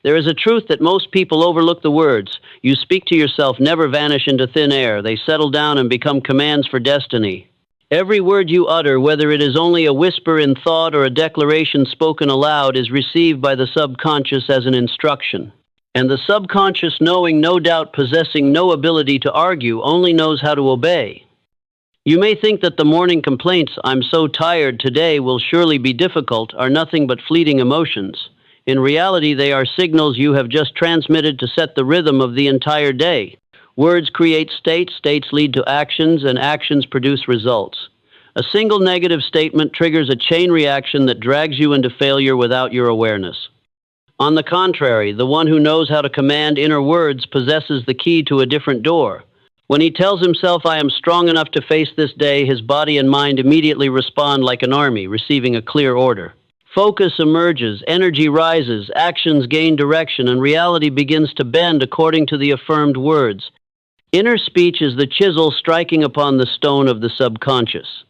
There is a truth that most people overlook the words you speak to yourself never vanish into thin air. They settle down and become commands for destiny. Every word you utter, whether it is only a whisper in thought or a declaration spoken aloud, is received by the subconscious as an instruction. And the subconscious, knowing, no doubt possessing no ability to argue, only knows how to obey. You may think that the morning complaints, "I'm so tired today, will surely be difficult," are nothing but fleeting emotions. In reality, they are signals you have just transmitted to set the rhythm of the entire day. Words create states, states lead to actions, and actions produce results. A single negative statement triggers a chain reaction that drags you into failure without your awareness. On the contrary, the one who knows how to command inner words possesses the key to a different door. When he tells himself, "I am strong enough to face this day," his body and mind immediately respond like an army, receiving a clear order. Focus emerges, energy rises, actions gain direction, and reality begins to bend according to the affirmed words. Inner speech is the chisel striking upon the stone of the subconscious.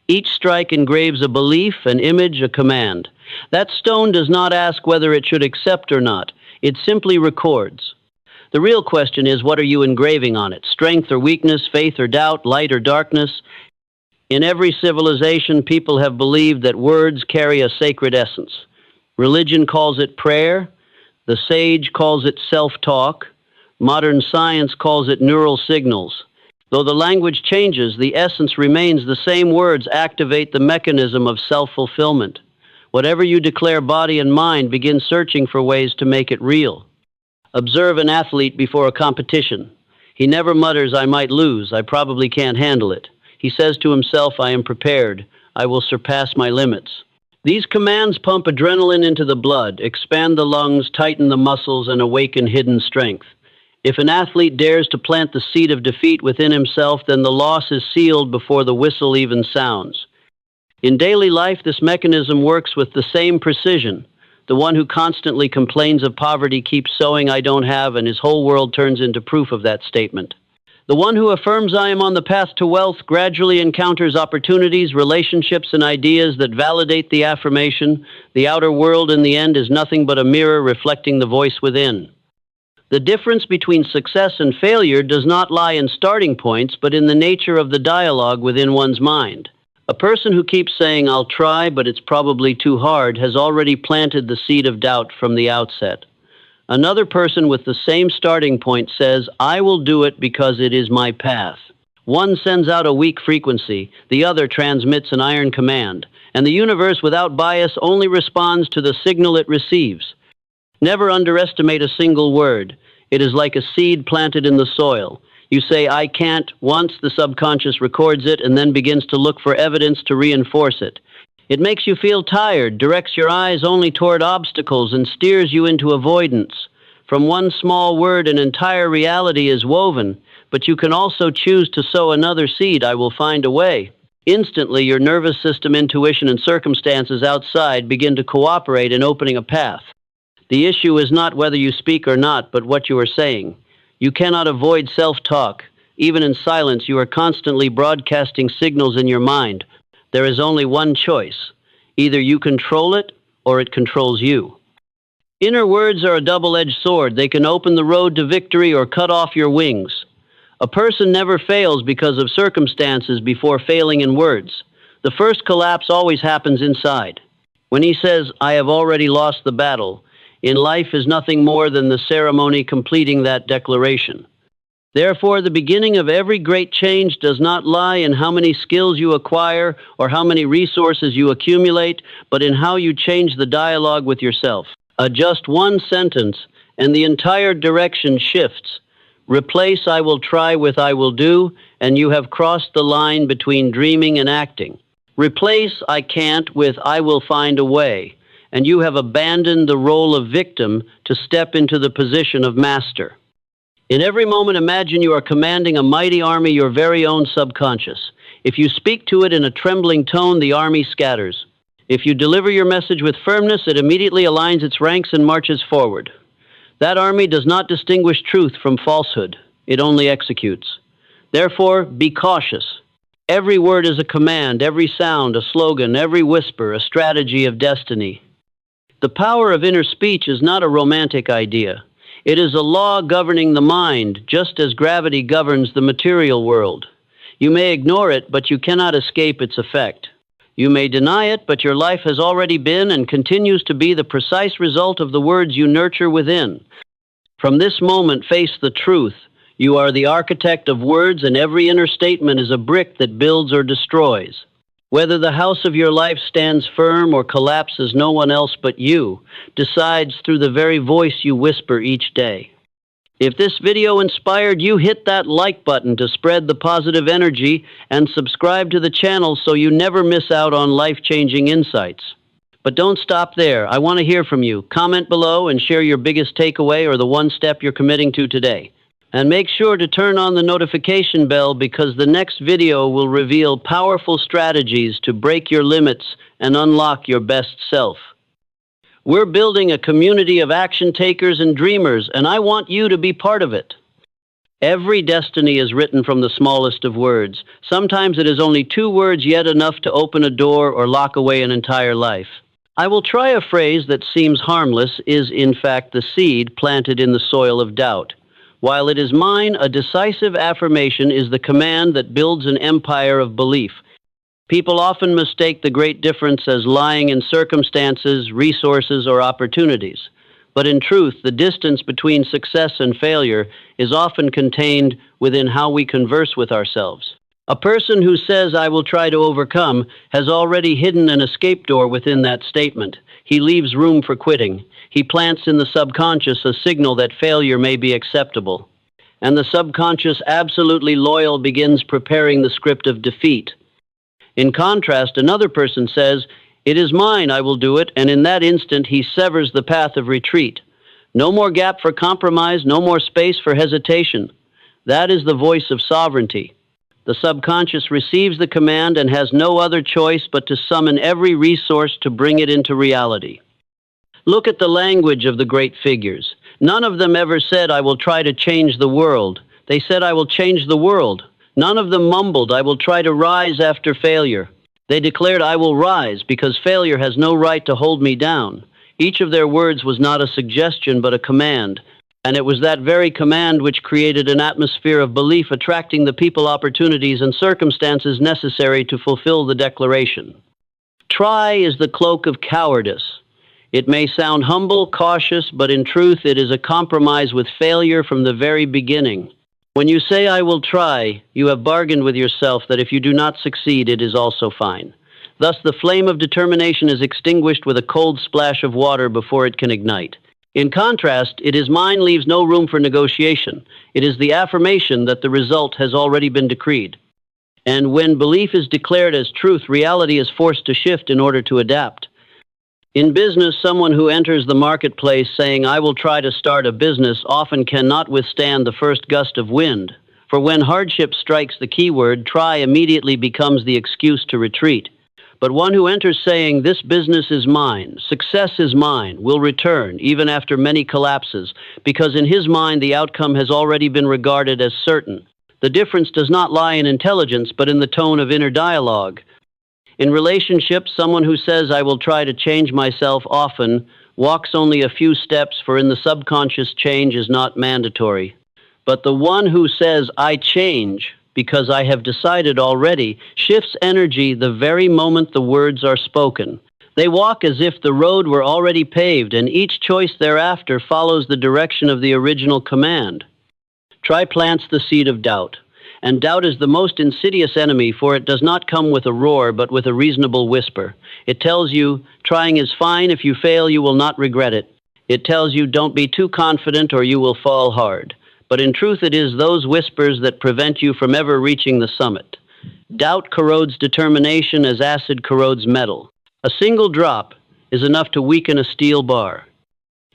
Each strike engraves a belief, an image, a command. That stone does not ask whether it should accept or not. It simply records. The real question is, what are you engraving on it? Strength or weakness, faith or doubt, light or darkness? In every civilization, people have believed that words carry a sacred essence. Religion calls it prayer. The sage calls it self-talk. Modern science calls it neural signals. Though the language changes, the essence remains the same. Words activate the mechanism of self-fulfillment. Whatever you declare, body and mind begin searching for ways to make it real. Observe an athlete before a competition. He never mutters, "I might lose, I probably can't handle it." He says to himself, "I am prepared, I will surpass my limits." These commands pump adrenaline into the blood, expand the lungs, tighten the muscles, and awaken hidden strength. If an athlete dares to plant the seed of defeat within himself, then the loss is sealed before the whistle even sounds. In daily life, this mechanism works with the same precision. The one who constantly complains of poverty keeps sowing "I don't have," and his whole world turns into proof of that statement. The one who affirms "I am on the path to wealth" gradually encounters opportunities, relationships, and ideas that validate the affirmation. The outer world, in the end, is nothing but a mirror reflecting the voice within. The difference between success and failure does not lie in starting points, but in the nature of the dialogue within one's mind. A person who keeps saying, "I'll try, but it's probably too hard," has already planted the seed of doubt from the outset. Another person with the same starting point says, "I will do it because it is my path." One sends out a weak frequency, the other transmits an iron command, and the universe, without bias, only responds to the signal it receives. Never underestimate a single word. It is like a seed planted in the soil. You say, "I can't," once, the subconscious records it and then begins to look for evidence to reinforce it. It makes you feel tired, directs your eyes only toward obstacles, and steers you into avoidance. From one small word, an entire reality is woven, but you can also choose to sow another seed, "I will find a way." Instantly, your nervous system, intuition, and circumstances outside begin to cooperate in opening a path. The issue is not whether you speak or not, but what you are saying. You cannot avoid self-talk. Even in silence, you are constantly broadcasting signals in your mind. There is only one choice. Either you control it, or it controls you. Inner words are a double-edged sword. They can open the road to victory or cut off your wings. A person never fails because of circumstances before failing in words. The first collapse always happens inside. When he says, "I have already lost the battle," in life is nothing more than the ceremony completing that declaration. Therefore, the beginning of every great change does not lie in how many skills you acquire or how many resources you accumulate, but in how you change the dialogue with yourself. Adjust one sentence, and the entire direction shifts. Replace "I will try" with "I will do," and you have crossed the line between dreaming and acting. Replace "I can't" with "I will find a way," and you have abandoned the role of victim to step into the position of master. In every moment, imagine you are commanding a mighty army, your very own subconscious. If you speak to it in a trembling tone, the army scatters. If you deliver your message with firmness, it immediately aligns its ranks and marches forward. That army does not distinguish truth from falsehood. It only executes. Therefore, be cautious. Every word is a command, every sound a slogan, every whisper a strategy of destiny. The power of inner speech is not a romantic idea. It is a law governing the mind, just as gravity governs the material world. You may ignore it, but you cannot escape its effect. You may deny it, but your life has already been and continues to be the precise result of the words you nurture within. From this moment, face the truth. You are the architect of words, and every inner statement is a brick that builds or destroys. Whether the house of your life stands firm or collapses, no one else but you decides through the very voice you whisper each day. If this video inspired you, hit that like button to spread the positive energy and subscribe to the channel so you never miss out on life-changing insights. But don't stop there. I want to hear from you. Comment below and share your biggest takeaway or the one step you're committing to today. And make sure to turn on the notification bell because the next video will reveal powerful strategies to break your limits and unlock your best self. We're building a community of action takers and dreamers, and I want you to be part of it. Every destiny is written from the smallest of words. Sometimes it is only 2 words, yet enough to open a door or lock away an entire life. I will try a phrase that seems harmless is in fact the seed planted in the soil of doubt. While it is mine, a decisive affirmation is the command that builds an empire of belief. People often mistake the great difference as lying in circumstances, resources, or opportunities. But in truth, the distance between success and failure is often contained within how we converse with ourselves. A person who says, "I will try to overcome," has already hidden an escape door within that statement. He leaves room for quitting. He plants in the subconscious a signal that failure may be acceptable. And the subconscious, absolutely loyal, begins preparing the script of defeat. In contrast, another person says, "It is mine, I will do it," and in that instant he severs the path of retreat. No more gap for compromise, no more space for hesitation. That is the voice of sovereignty. The subconscious receives the command and has no other choice but to summon every resource to bring it into reality. Look at the language of the great figures. None of them ever said, "I will try to change the world." They said, "I will change the world." None of them mumbled, "I will try to rise after failure." They declared, "I will rise because failure has no right to hold me down." Each of their words was not a suggestion but a command. And it was that very command which created an atmosphere of belief, attracting the people, opportunities, and circumstances necessary to fulfill the declaration. Try is the cloak of cowardice. It may sound humble, cautious, but in truth it is a compromise with failure from the very beginning. When you say, "I will try," you have bargained with yourself that if you do not succeed, it is also fine. Thus, the flame of determination is extinguished with a cold splash of water before it can ignite. In contrast, "It is mine" leaves no room for negotiation. It is the affirmation that the result has already been decreed. And when belief is declared as truth, reality is forced to shift in order to adapt. In business, someone who enters the marketplace saying, "I will try to start a business," often cannot withstand the first gust of wind. For when hardship strikes the keyword, try immediately becomes the excuse to retreat. But one who enters saying, "This business is mine, success is mine," will return, even after many collapses, because in his mind the outcome has already been regarded as certain. The difference does not lie in intelligence, but in the tone of inner dialogue. In relationships, someone who says, "I will try to change myself," often walks only a few steps, for in the subconscious change is not mandatory. But the one who says, "I change because I have decided already," shifts energy the very moment the words are spoken. They walk as if the road were already paved, and each choice thereafter follows the direction of the original command. Try plants the seed of doubt. And doubt is the most insidious enemy, for it does not come with a roar, but with a reasonable whisper. It tells you, trying is fine. If you fail, you will not regret it. It tells you, don't be too confident or you will fall hard. But in truth, it is those whispers that prevent you from ever reaching the summit. Doubt corrodes determination as acid corrodes metal. A single drop is enough to weaken a steel bar.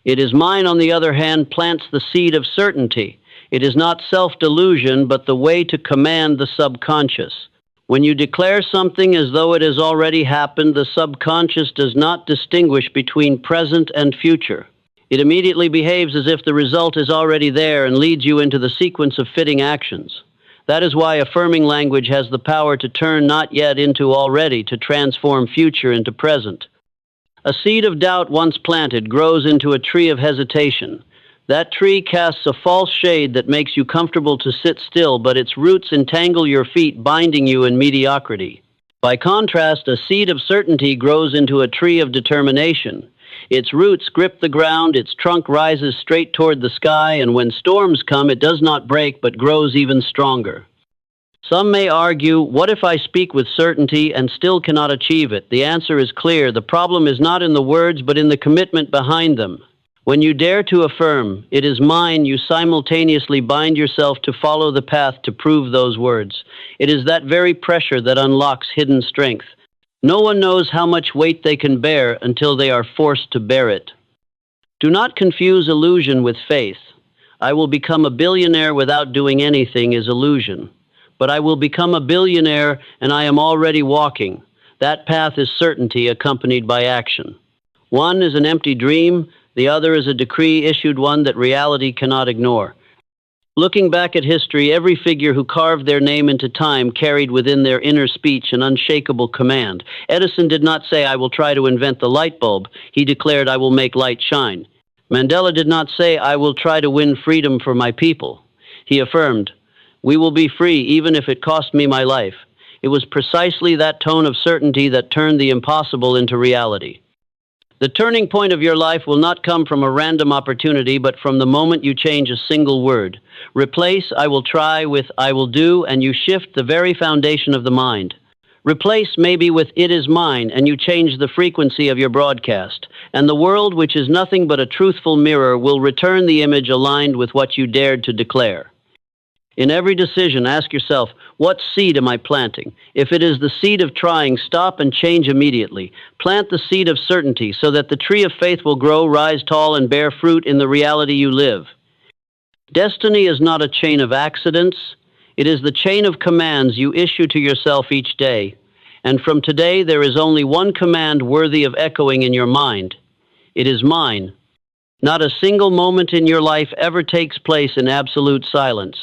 It is mine, on the other hand, plants the seed of certainty. It is not self-delusion, but the way to command the subconscious. When you declare something as though it has already happened, the subconscious does not distinguish between present and future. It immediately behaves as if the result is already there and leads you into the sequence of fitting actions. That is why affirming language has the power to turn not yet into already, to transform future into present. A seed of doubt once planted grows into a tree of hesitation. That tree casts a false shade that makes you comfortable to sit still, but its roots entangle your feet, binding you in mediocrity. By contrast, a seed of certainty grows into a tree of determination. Its roots grip the ground, its trunk rises straight toward the sky, and when storms come, it does not break but grows even stronger. Some may argue, what if I speak with certainty and still cannot achieve it? The answer is clear. The problem is not in the words, but in the commitment behind them. When you dare to affirm, "It is mine," you simultaneously bind yourself to follow the path to prove those words. It is that very pressure that unlocks hidden strength. No one knows how much weight they can bear until they are forced to bear it. Do not confuse illusion with faith. "I will become a billionaire without doing anything" is illusion. But "I will become a billionaire and I am already walking." That path is certainty accompanied by action. One is an empty dream, the other is a decree issued, one that reality cannot ignore. Looking back at history, every figure who carved their name into time carried within their inner speech an unshakable command. Edison did not say, "I will try to invent the light bulb." He declared, "I will make light shine." Mandela did not say, "I will try to win freedom for my people." He affirmed, "We will be free even if it cost me my life." It was precisely that tone of certainty that turned the impossible into reality. The turning point of your life will not come from a random opportunity, but from the moment you change a single word. Replace "I will try" with "I will do," and you shift the very foundation of the mind. Replace maybe with "it is mine," and you change the frequency of your broadcast. And the world, which is nothing but a truthful mirror, will return the image aligned with what you dared to declare. In every decision, ask yourself, what seed am I planting? If it is the seed of trying, stop and change immediately. Plant the seed of certainty so that the tree of faith will grow, rise tall, and bear fruit in the reality you live. Destiny is not a chain of accidents. It is the chain of commands you issue to yourself each day. And from today, there is only one command worthy of echoing in your mind. It is mine. Not a single moment in your life ever takes place in absolute silence.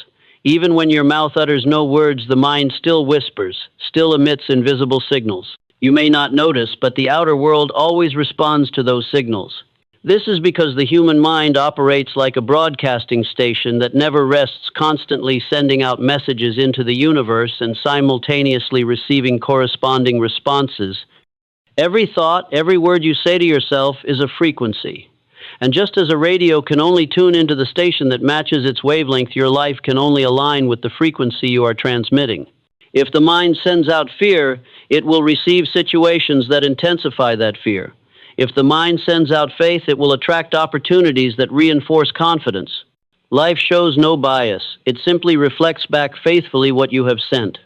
Even when your mouth utters no words, the mind still whispers, still emits invisible signals. You may not notice, but the outer world always responds to those signals. This is because the human mind operates like a broadcasting station that never rests, constantly sending out messages into the universe and simultaneously receiving corresponding responses. Every thought, every word you say to yourself is a frequency. And just as a radio can only tune into the station that matches its wavelength, your life can only align with the frequency you are transmitting. If the mind sends out fear, it will receive situations that intensify that fear. If the mind sends out faith, it will attract opportunities that reinforce confidence. Life shows no bias. It simply reflects back faithfully what you have sent.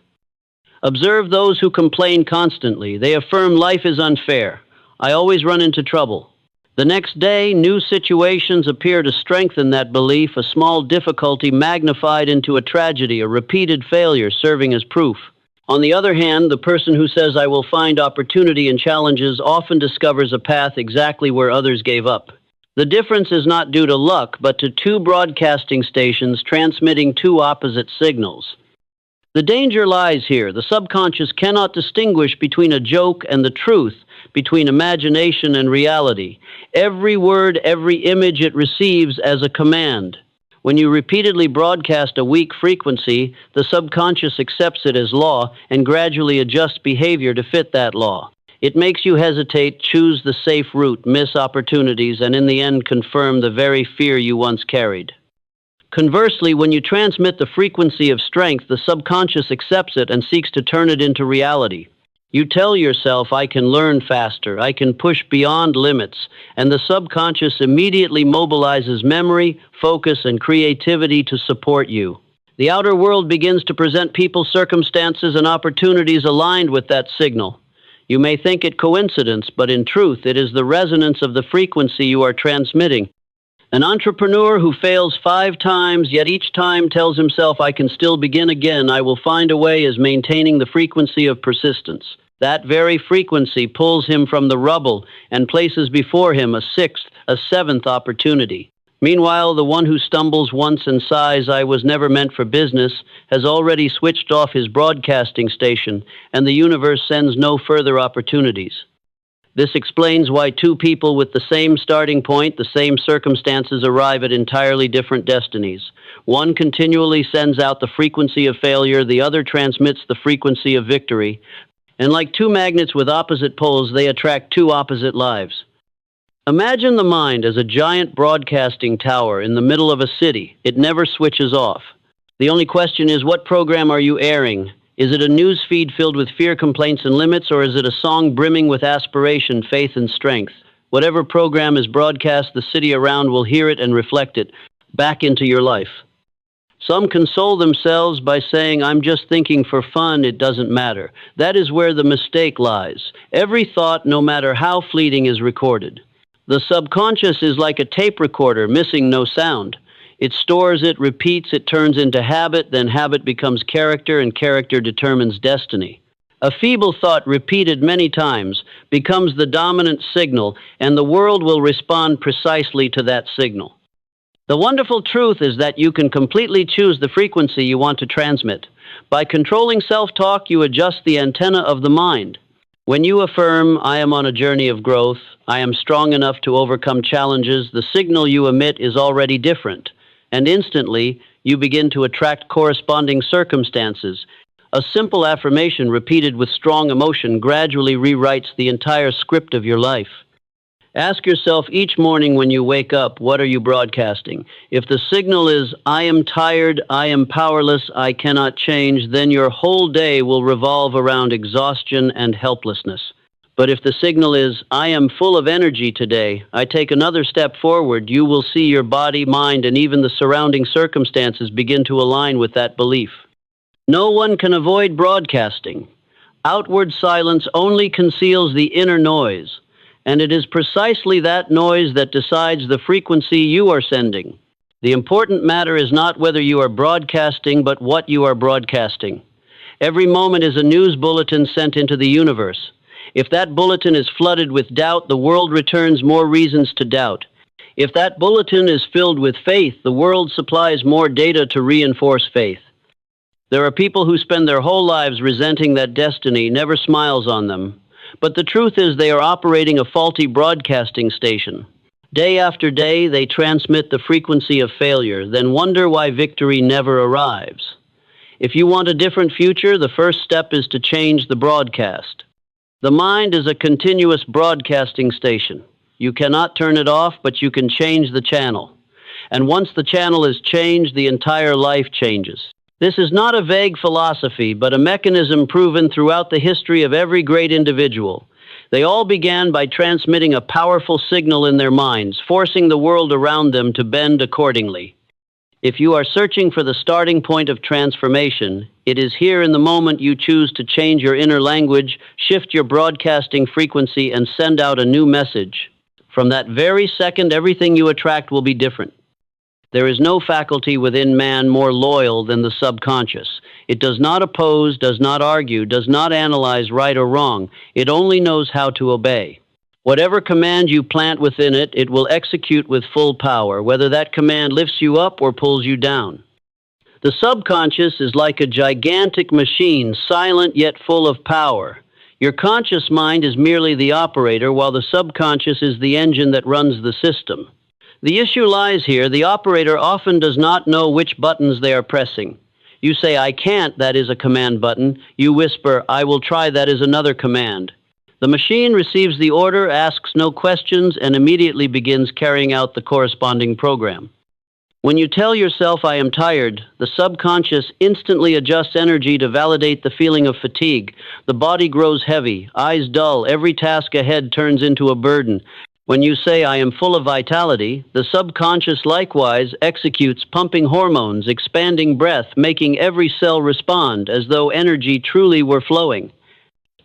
Observe those who complain constantly. They affirm life is unfair. I always run into trouble. The next day, new situations appear to strengthen that belief, a small difficulty magnified into a tragedy, a repeated failure serving as proof. On the other hand, the person who says, "I will find opportunity in challenges," often discovers a path exactly where others gave up. The difference is not due to luck, but to two broadcasting stations transmitting two opposite signals. The danger lies here. The subconscious cannot distinguish between a joke and the truth, between imagination and reality. Every word, every image it receives as a command. When you repeatedly broadcast a weak frequency, the subconscious accepts it as law and gradually adjusts behavior to fit that law. It makes you hesitate, choose the safe route, miss opportunities, and in the end confirm the very fear you once carried. Conversely, when you transmit the frequency of strength, the subconscious accepts it and seeks to turn it into reality. You tell yourself, "I can learn faster, I can push beyond limits," and the subconscious immediately mobilizes memory, focus, and creativity to support you. The outer world begins to present people, circumstances, and opportunities aligned with that signal. You may think it coincidence, but in truth, it is the resonance of the frequency you are transmitting. An entrepreneur who fails 5 times, yet each time tells himself, "I can still begin again, I will find a way," is maintaining the frequency of persistence. That very frequency pulls him from the rubble and places before him a 6th, a 7th opportunity. Meanwhile, the one who stumbles once and sighs, "I was never meant for business," has already switched off his broadcasting station, and the universe sends no further opportunities. This explains why two people with the same starting point, the same circumstances, arrive at entirely different destinies. One continually sends out the frequency of failure, the other transmits the frequency of victory. And like two magnets with opposite poles, they attract two opposite lives. Imagine the mind as a giant broadcasting tower in the middle of a city. It never switches off. The only question is, what program are you airing? Is it a news feed filled with fear, complaints, and limits, or is it a song brimming with aspiration, faith, and strength? Whatever program is broadcast, the city around will hear it and reflect it back into your life. Some console themselves by saying, "I'm just thinking for fun, it doesn't matter." That is where the mistake lies. Every thought, no matter how fleeting, is recorded. The subconscious is like a tape recorder, missing no sound. It stores it, repeats, it turns into habit, then habit becomes character, and character determines destiny. A feeble thought repeated many times becomes the dominant signal, and the world will respond precisely to that signal. The wonderful truth is that you can completely choose the frequency you want to transmit. By controlling self-talk, you adjust the antenna of the mind. When you affirm, "I am on a journey of growth, I am strong enough to overcome challenges," the signal you emit is already different. And instantly, you begin to attract corresponding circumstances. A simple affirmation repeated with strong emotion gradually rewrites the entire script of your life. Ask yourself each morning when you wake up, what are you broadcasting? If the signal is, "I am tired, I am powerless, I cannot change," then your whole day will revolve around exhaustion and helplessness. But if the signal is, "I am full of energy today, I take another step forward," you will see your body, mind, and even the surrounding circumstances begin to align with that belief. No one can avoid broadcasting. Outward silence only conceals the inner noise, and it is precisely that noise that decides the frequency you are sending. The important matter is not whether you are broadcasting, but what you are broadcasting. Every moment is a news bulletin sent into the universe. If that bulletin is flooded with doubt, the world returns more reasons to doubt. If that bulletin is filled with faith, the world supplies more data to reinforce faith. There are people who spend their whole lives resenting that destiny never smiles on them. But the truth is they are operating a faulty broadcasting station. Day after day, they transmit the frequency of failure, then wonder why victory never arrives. If you want a different future, the first step is to change the broadcast. The mind is a continuous broadcasting station. You cannot turn it off, but you can change the channel. And once the channel is changed, the entire life changes. This is not a vague philosophy, but a mechanism proven throughout the history of every great individual. They all began by transmitting a powerful signal in their minds, forcing the world around them to bend accordingly. If you are searching for the starting point of transformation, it is here in the moment you choose to change your inner language, shift your broadcasting frequency, and send out a new message. From that very second, everything you attract will be different. There is no faculty within man more loyal than the subconscious. It does not oppose, does not argue, does not analyze right or wrong. It only knows how to obey. Whatever command you plant within it, it will execute with full power, whether that command lifts you up or pulls you down. The subconscious is like a gigantic machine, silent yet full of power. Your conscious mind is merely the operator, while the subconscious is the engine that runs the system. The issue lies here. The operator often does not know which buttons they are pressing. You say, "I can't," that is a command button. You whisper, "I will try," that is another command. The machine receives the order, asks no questions, and immediately begins carrying out the corresponding program. When you tell yourself, "I am tired," the subconscious instantly adjusts energy to validate the feeling of fatigue. The body grows heavy, eyes dull, every task ahead turns into a burden. When you say, "I am full of vitality," the subconscious likewise executes, pumping hormones, expanding breath, making every cell respond as though energy truly were flowing.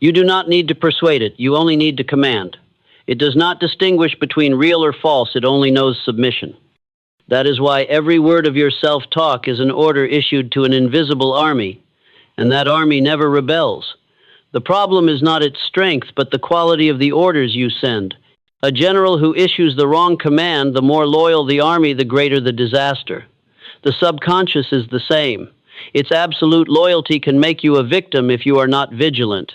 You do not need to persuade it, you only need to command. It does not distinguish between real or false, it only knows submission. That is why every word of your self-talk is an order issued to an invisible army, and that army never rebels. The problem is not its strength, but the quality of the orders you send. A general who issues the wrong command, the more loyal the army, the greater the disaster. The subconscious is the same. Its absolute loyalty can make you a victim if you are not vigilant.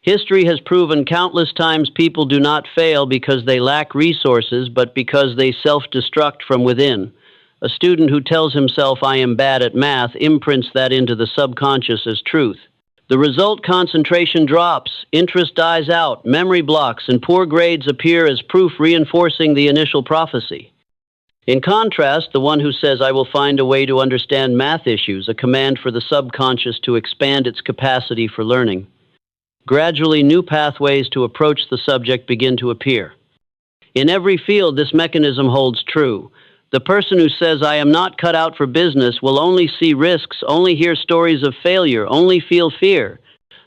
History has proven countless times people do not fail because they lack resources, but because they self-destruct from within. A student who tells himself, "I am bad at math," imprints that into the subconscious as truth. The result: concentration drops, interest dies out, memory blocks, and poor grades appear as proof reinforcing the initial prophecy. In contrast, the one who says, "I will find a way to understand math issues," a command for the subconscious to expand its capacity for learning. Gradually, new pathways to approach the subject begin to appear. In every field, this mechanism holds true. The person who says, "I am not cut out for business," will only see risks, only hear stories of failure, only feel fear.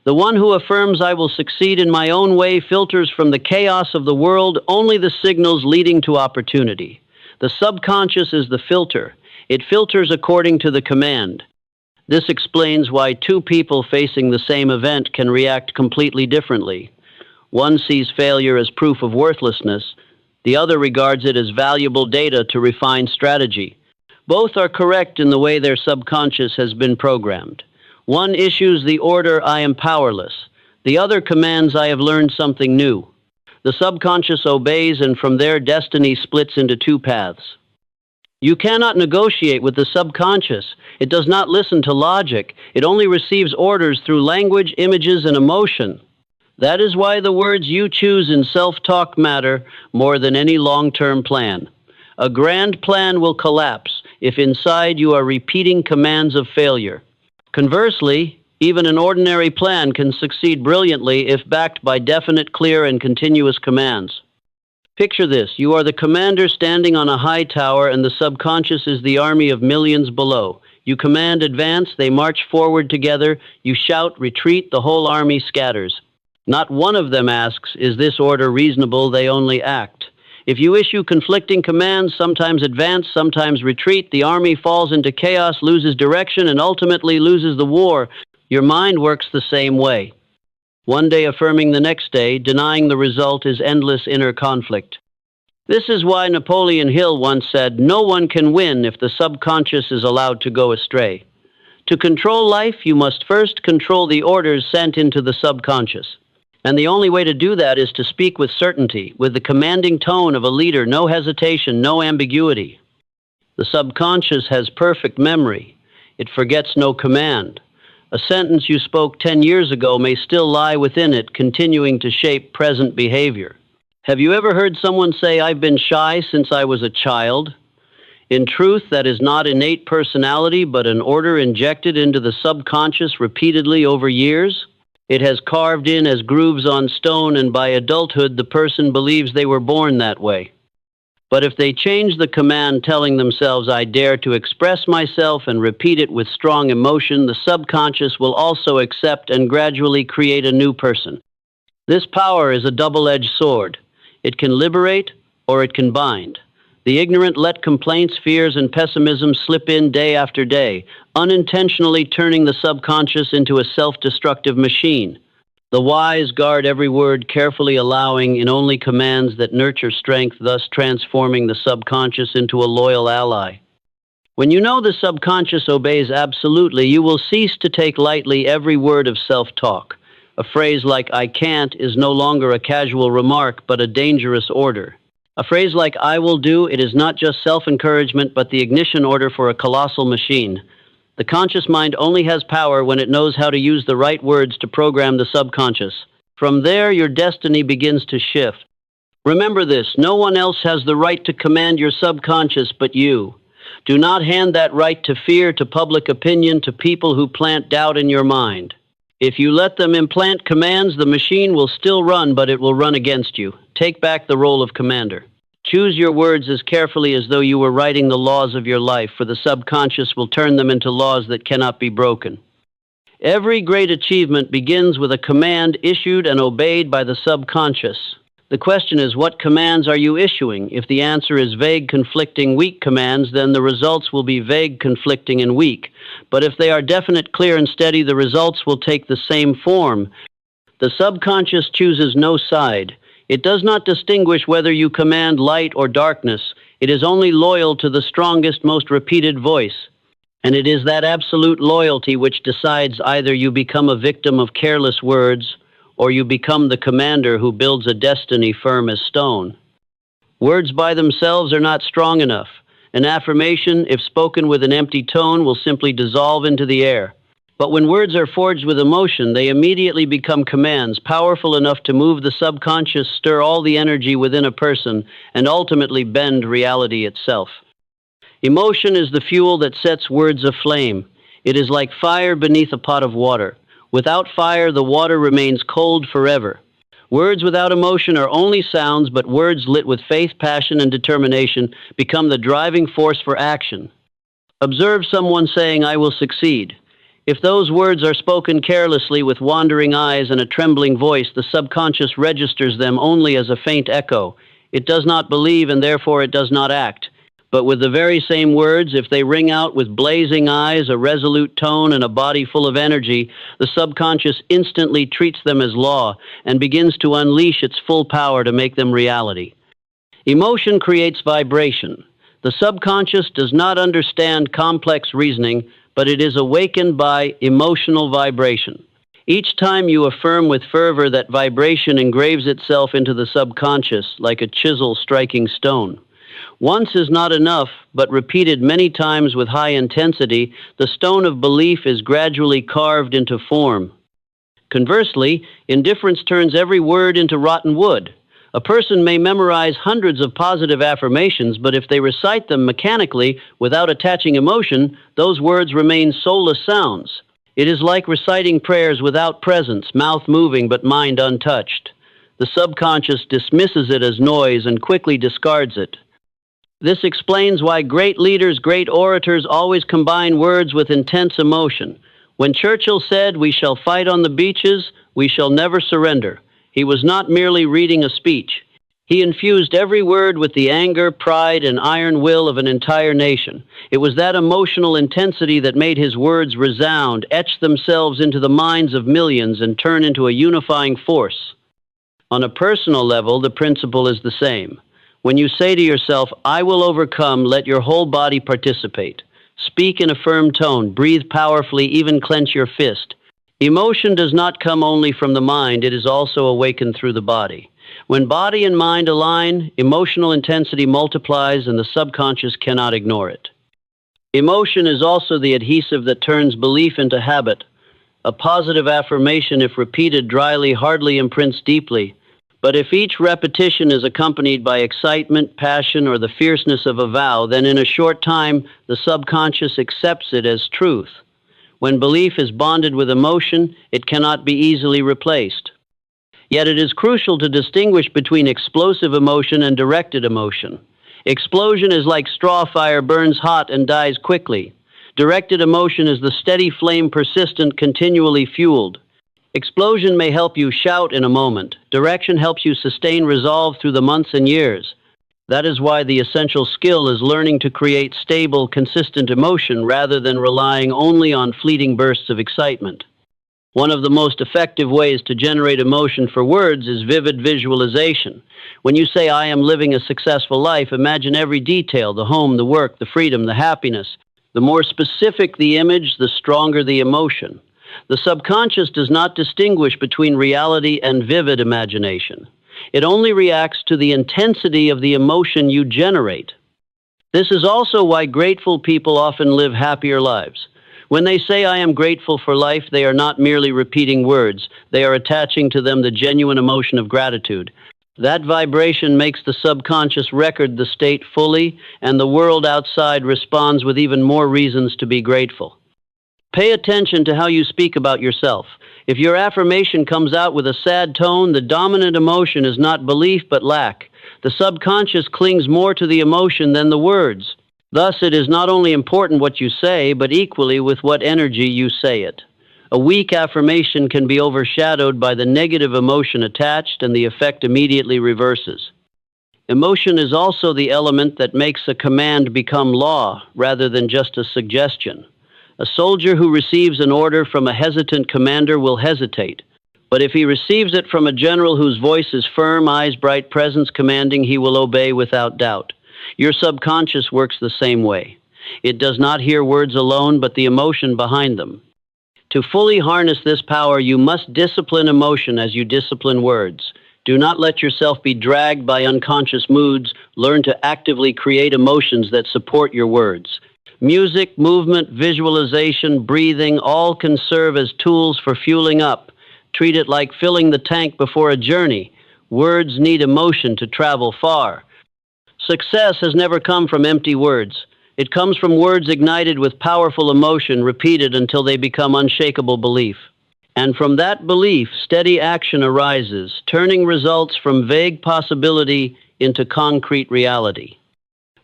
The one who affirms, "I will succeed in my own way," filters from the chaos of the world only the signals leading to opportunity. The subconscious is the filter. It filters according to the command. This explains why two people facing the same event can react completely differently. One sees failure as proof of worthlessness. The other regards it as valuable data to refine strategy. Both are correct in the way their subconscious has been programmed. One issues the order, "I am powerless." The other commands, "I have learned something new." The subconscious obeys, and from there destiny splits into two paths. You cannot negotiate with the subconscious. It does not listen to logic. It only receives orders through language, images, and emotion. That is why the words you choose in self-talk matter more than any long-term plan. A grand plan will collapse if inside you are repeating commands of failure. Conversely, even an ordinary plan can succeed brilliantly if backed by definite, clear, and continuous commands. Picture this: you are the commander standing on a high tower, and the subconscious is the army of millions below. You command advance, they march forward together. You shout retreat, the whole army scatters. Not one of them asks, "Is this order reasonable?" They only act. If you issue conflicting commands, sometimes advance, sometimes retreat, the army falls into chaos, loses direction, and ultimately loses the war. Your mind works the same way. One day affirming, the next day denying. The result is endless inner conflict. This is why Napoleon Hill once said, "No one can win if the subconscious is allowed to go astray." To control life, you must first control the orders sent into the subconscious. And the only way to do that is to speak with certainty, with the commanding tone of a leader, no hesitation, no ambiguity. The subconscious has perfect memory. It forgets no command. A sentence you spoke 10 years ago may still lie within it, continuing to shape present behavior. Have you ever heard someone say, "I've been shy since I was a child"? In truth, that is not innate personality, but an order injected into the subconscious repeatedly over years. It has carved in as grooves on stone, and by adulthood the person believes they were born that way. But if they change the command telling themselves, "I dare to express myself," and repeat it with strong emotion, the subconscious will also accept and gradually create a new person. This power is a double-edged sword. It can liberate or it can bind. The ignorant let complaints, fears, and pessimism slip in day after day, unintentionally turning the subconscious into a self-destructive machine. The wise guard every word, carefully allowing in only commands that nurture strength, thus transforming the subconscious into a loyal ally. When you know the subconscious obeys absolutely, you will cease to take lightly every word of self-talk. A phrase like "I can't" is no longer a casual remark, but a dangerous order. A phrase like "I will do," it is not just self-encouragement, but the ignition order for a colossal machine. The conscious mind only has power when it knows how to use the right words to program the subconscious. From there, your destiny begins to shift. Remember this: no one else has the right to command your subconscious but you. Do not hand that right to fear, to public opinion, to people who plant doubt in your mind. If you let them implant commands, the machine will still run, but it will run against you. Take back the role of commander. Choose your words as carefully as though you were writing the laws of your life, for the subconscious will turn them into laws that cannot be broken. Every great achievement begins with a command issued and obeyed by the subconscious. The question is, what commands are you issuing? If the answer is vague, conflicting, weak commands, then the results will be vague, conflicting, and weak. But if they are definite, clear, and steady, the results will take the same form. The subconscious chooses no side. It does not distinguish whether you command light or darkness. It is only loyal to the strongest, most repeated voice. And it is that absolute loyalty which decides either you become a victim of careless words or you become the commander who builds a destiny firm as stone. Words by themselves are not strong enough. An affirmation, if spoken with an empty tone, will simply dissolve into the air. But when words are forged with emotion, they immediately become commands, powerful enough to move the subconscious, stir all the energy within a person, and ultimately bend reality itself. Emotion is the fuel that sets words aflame. It is like fire beneath a pot of water. Without fire, the water remains cold forever. Words without emotion are only sounds, but words lit with faith, passion, and determination become the driving force for action. Observe someone saying, "I will succeed." If those words are spoken carelessly with wandering eyes and a trembling voice, the subconscious registers them only as a faint echo. It does not believe and therefore it does not act. But with the very same words, if they ring out with blazing eyes, a resolute tone, and a body full of energy, the subconscious instantly treats them as law and begins to unleash its full power to make them reality. Emotion creates vibration. The subconscious does not understand complex reasoning, but it is awakened by emotional vibration. Each time you affirm with fervor, that vibration engraves itself into the subconscious like a chisel striking stone. Once is not enough, but repeated many times with high intensity, the stone of belief is gradually carved into form. Conversely, indifference turns every word into rotten wood. A person may memorize hundreds of positive affirmations, but if they recite them mechanically without attaching emotion, those words remain soulless sounds. It is like reciting prayers without presence, mouth moving but mind untouched. The subconscious dismisses it as noise and quickly discards it. This explains why great leaders, great orators always combine words with intense emotion. When Churchill said, "We shall fight on the beaches, we shall never surrender," he was not merely reading a speech. He infused every word with the anger, pride, and iron will of an entire nation. It was that emotional intensity that made his words resound, etch themselves into the minds of millions, and turn into a unifying force. On a personal level, the principle is the same. When you say to yourself, "I will overcome," let your whole body participate. Speak in a firm tone, breathe powerfully, even clench your fist. Emotion does not come only from the mind, it is also awakened through the body. When body and mind align, emotional intensity multiplies and the subconscious cannot ignore it. Emotion is also the adhesive that turns belief into habit. A positive affirmation, if repeated dryly, hardly imprints deeply. But if each repetition is accompanied by excitement, passion, or the fierceness of a vow, then in a short time, the subconscious accepts it as truth. When belief is bonded with emotion, it cannot be easily replaced. Yet it is crucial to distinguish between explosive emotion and directed emotion. Explosion is like straw fire, burns hot and dies quickly. Directed emotion is the steady flame, persistent, continually fueled. Explosion may help you shout in a moment. Direction helps you sustain resolve through the months and years. That is why the essential skill is learning to create stable, consistent emotion rather than relying only on fleeting bursts of excitement. One of the most effective ways to generate emotion for words is vivid visualization. When you say, "I am living a successful life," imagine every detail: the home, the work, the freedom, the happiness. The more specific the image, the stronger the emotion. The subconscious does not distinguish between reality and vivid imagination. It only reacts to the intensity of the emotion you generate. This is also why grateful people often live happier lives. When they say, "I am grateful for life," they are not merely repeating words. They are attaching to them the genuine emotion of gratitude. That vibration makes the subconscious record the state fully, and the world outside responds with even more reasons to be grateful. Pay attention to how you speak about yourself. If your affirmation comes out with a sad tone, the dominant emotion is not belief but lack. The subconscious clings more to the emotion than the words. Thus, it is not only important what you say, but equally with what energy you say it. A weak affirmation can be overshadowed by the negative emotion attached, and the effect immediately reverses. Emotion is also the element that makes a command become law rather than just a suggestion. A soldier who receives an order from a hesitant commander will hesitate. But if he receives it from a general whose voice is firm, eyes bright, presence commanding, he will obey without doubt. Your subconscious works the same way. It does not hear words alone, but the emotion behind them. To fully harness this power, you must discipline emotion as you discipline words. Do not let yourself be dragged by unconscious moods. Learn to actively create emotions that support your words. Music, movement, visualization, breathing, all can serve as tools for fueling up. Treat it like filling the tank before a journey. Words need emotion to travel far. Success has never come from empty words. It comes from words ignited with powerful emotion, repeated until they become unshakable belief. And from that belief, steady action arises, turning results from vague possibility into concrete reality.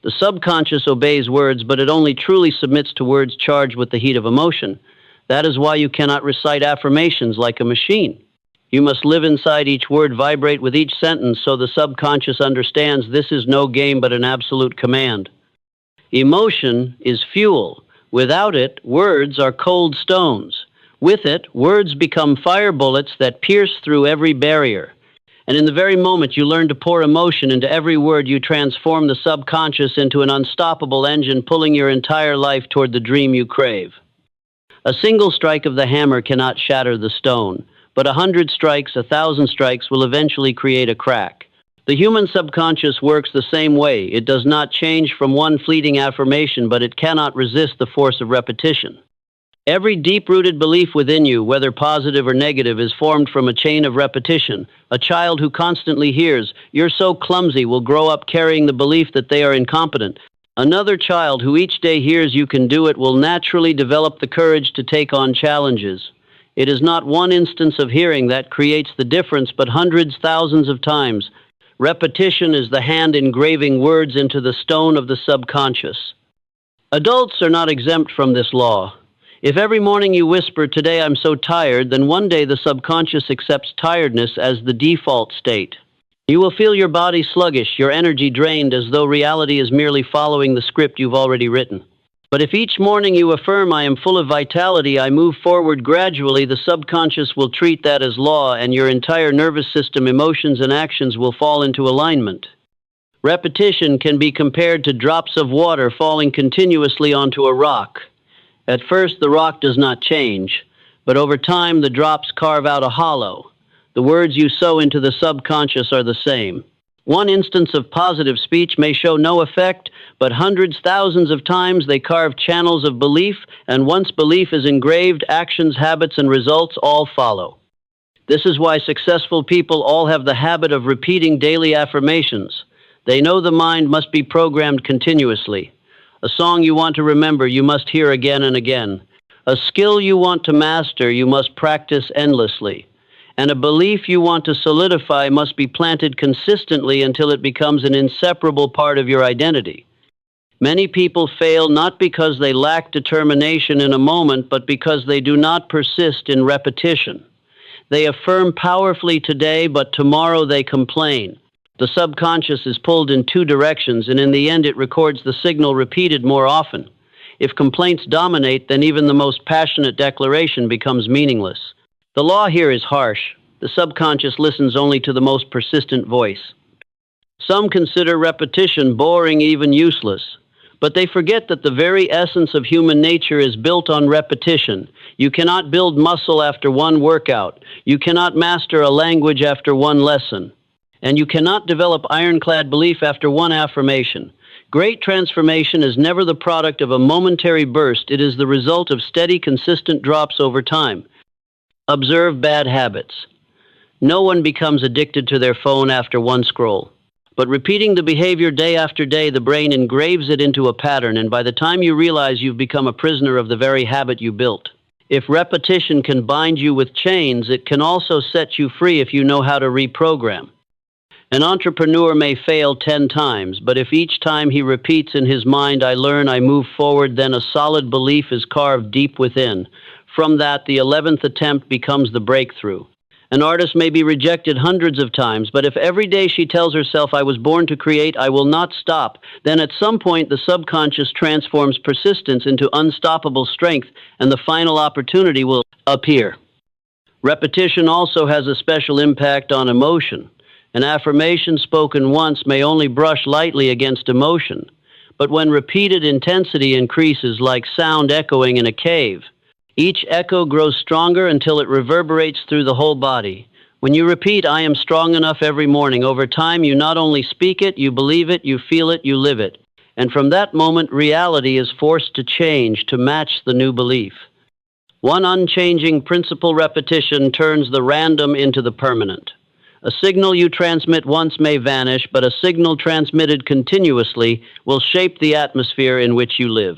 The subconscious obeys words, but it only truly submits to words charged with the heat of emotion. That is why you cannot recite affirmations like a machine. You must live inside each word, vibrate with each sentence, so the subconscious understands this is no game but an absolute command. Emotion is fuel. Without it, words are cold stones. With it, words become fire bullets that pierce through every barrier. And in the very moment you learn to pour emotion into every word, you transform the subconscious into an unstoppable engine pulling your entire life toward the dream you crave. A single strike of the hammer cannot shatter the stone, but 100 strikes, 1,000 strikes will eventually create a crack. The human subconscious works the same way. It does not change from one fleeting affirmation, but it cannot resist the force of repetition. Every deep-rooted belief within you, whether positive or negative, is formed from a chain of repetition. A child who constantly hears, "You're so clumsy," will grow up carrying the belief that they are incompetent. Another child who each day hears, "You can do it," will naturally develop the courage to take on challenges. It is not one instance of hearing that creates the difference, but hundreds, thousands of times. Repetition is the hand engraving words into the stone of the subconscious. Adults are not exempt from this law. If every morning you whisper, "Today I'm so tired," then one day the subconscious accepts tiredness as the default state. You will feel your body sluggish, your energy drained, as though reality is merely following the script you've already written. But if each morning you affirm, "I am full of vitality, I move forward gradually," the subconscious will treat that as law, and your entire nervous system, emotions, and actions will fall into alignment. Repetition can be compared to drops of water falling continuously onto a rock. At first, the rock does not change, but over time, the drops carve out a hollow. The words you sow into the subconscious are the same. One instance of positive speech may show no effect, but hundreds, thousands of times they carve channels of belief, and once belief is engraved, actions, habits, and results all follow. This is why successful people all have the habit of repeating daily affirmations. They know the mind must be programmed continuously. A song you want to remember, you must hear again and again. A skill you want to master, you must practice endlessly. And a belief you want to solidify must be planted consistently until it becomes an inseparable part of your identity. Many people fail not because they lack determination in a moment, but because they do not persist in repetition. They affirm powerfully today, but tomorrow they complain. The subconscious is pulled in two directions, and in the end it records the signal repeated more often. If complaints dominate, then even the most passionate declaration becomes meaningless. The law here is harsh. The subconscious listens only to the most persistent voice. Some consider repetition boring, even useless. But they forget that the very essence of human nature is built on repetition. You cannot build muscle after one workout. You cannot master a language after one lesson. And you cannot develop ironclad belief after one affirmation. Great transformation is never the product of a momentary burst. It is the result of steady, consistent drops over time. Observe bad habits. No one becomes addicted to their phone after one scroll. But repeating the behavior day after day, the brain engraves it into a pattern, and by the time you realize, you've become a prisoner of the very habit you built. If repetition can bind you with chains, it can also set you free if you know how to reprogram. An entrepreneur may fail 10 times, but if each time he repeats in his mind, "I learn, I move forward," then a solid belief is carved deep within. From that, the 11th attempt becomes the breakthrough. An artist may be rejected hundreds of times, but if every day she tells herself, "I was born to create, I will not stop," then at some point the subconscious transforms persistence into unstoppable strength, and the final opportunity will appear. Repetition also has a special impact on emotion. An affirmation spoken once may only brush lightly against emotion, but when repeated, intensity increases like sound echoing in a cave. Each echo grows stronger until it reverberates through the whole body. When you repeat, "I am strong enough" every morning, over time you not only speak it, you believe it, you feel it, you live it. And from that moment, reality is forced to change to match the new belief. One unchanging principle repetition turns the random into the permanent. A signal you transmit once may vanish, but a signal transmitted continuously will shape the atmosphere in which you live.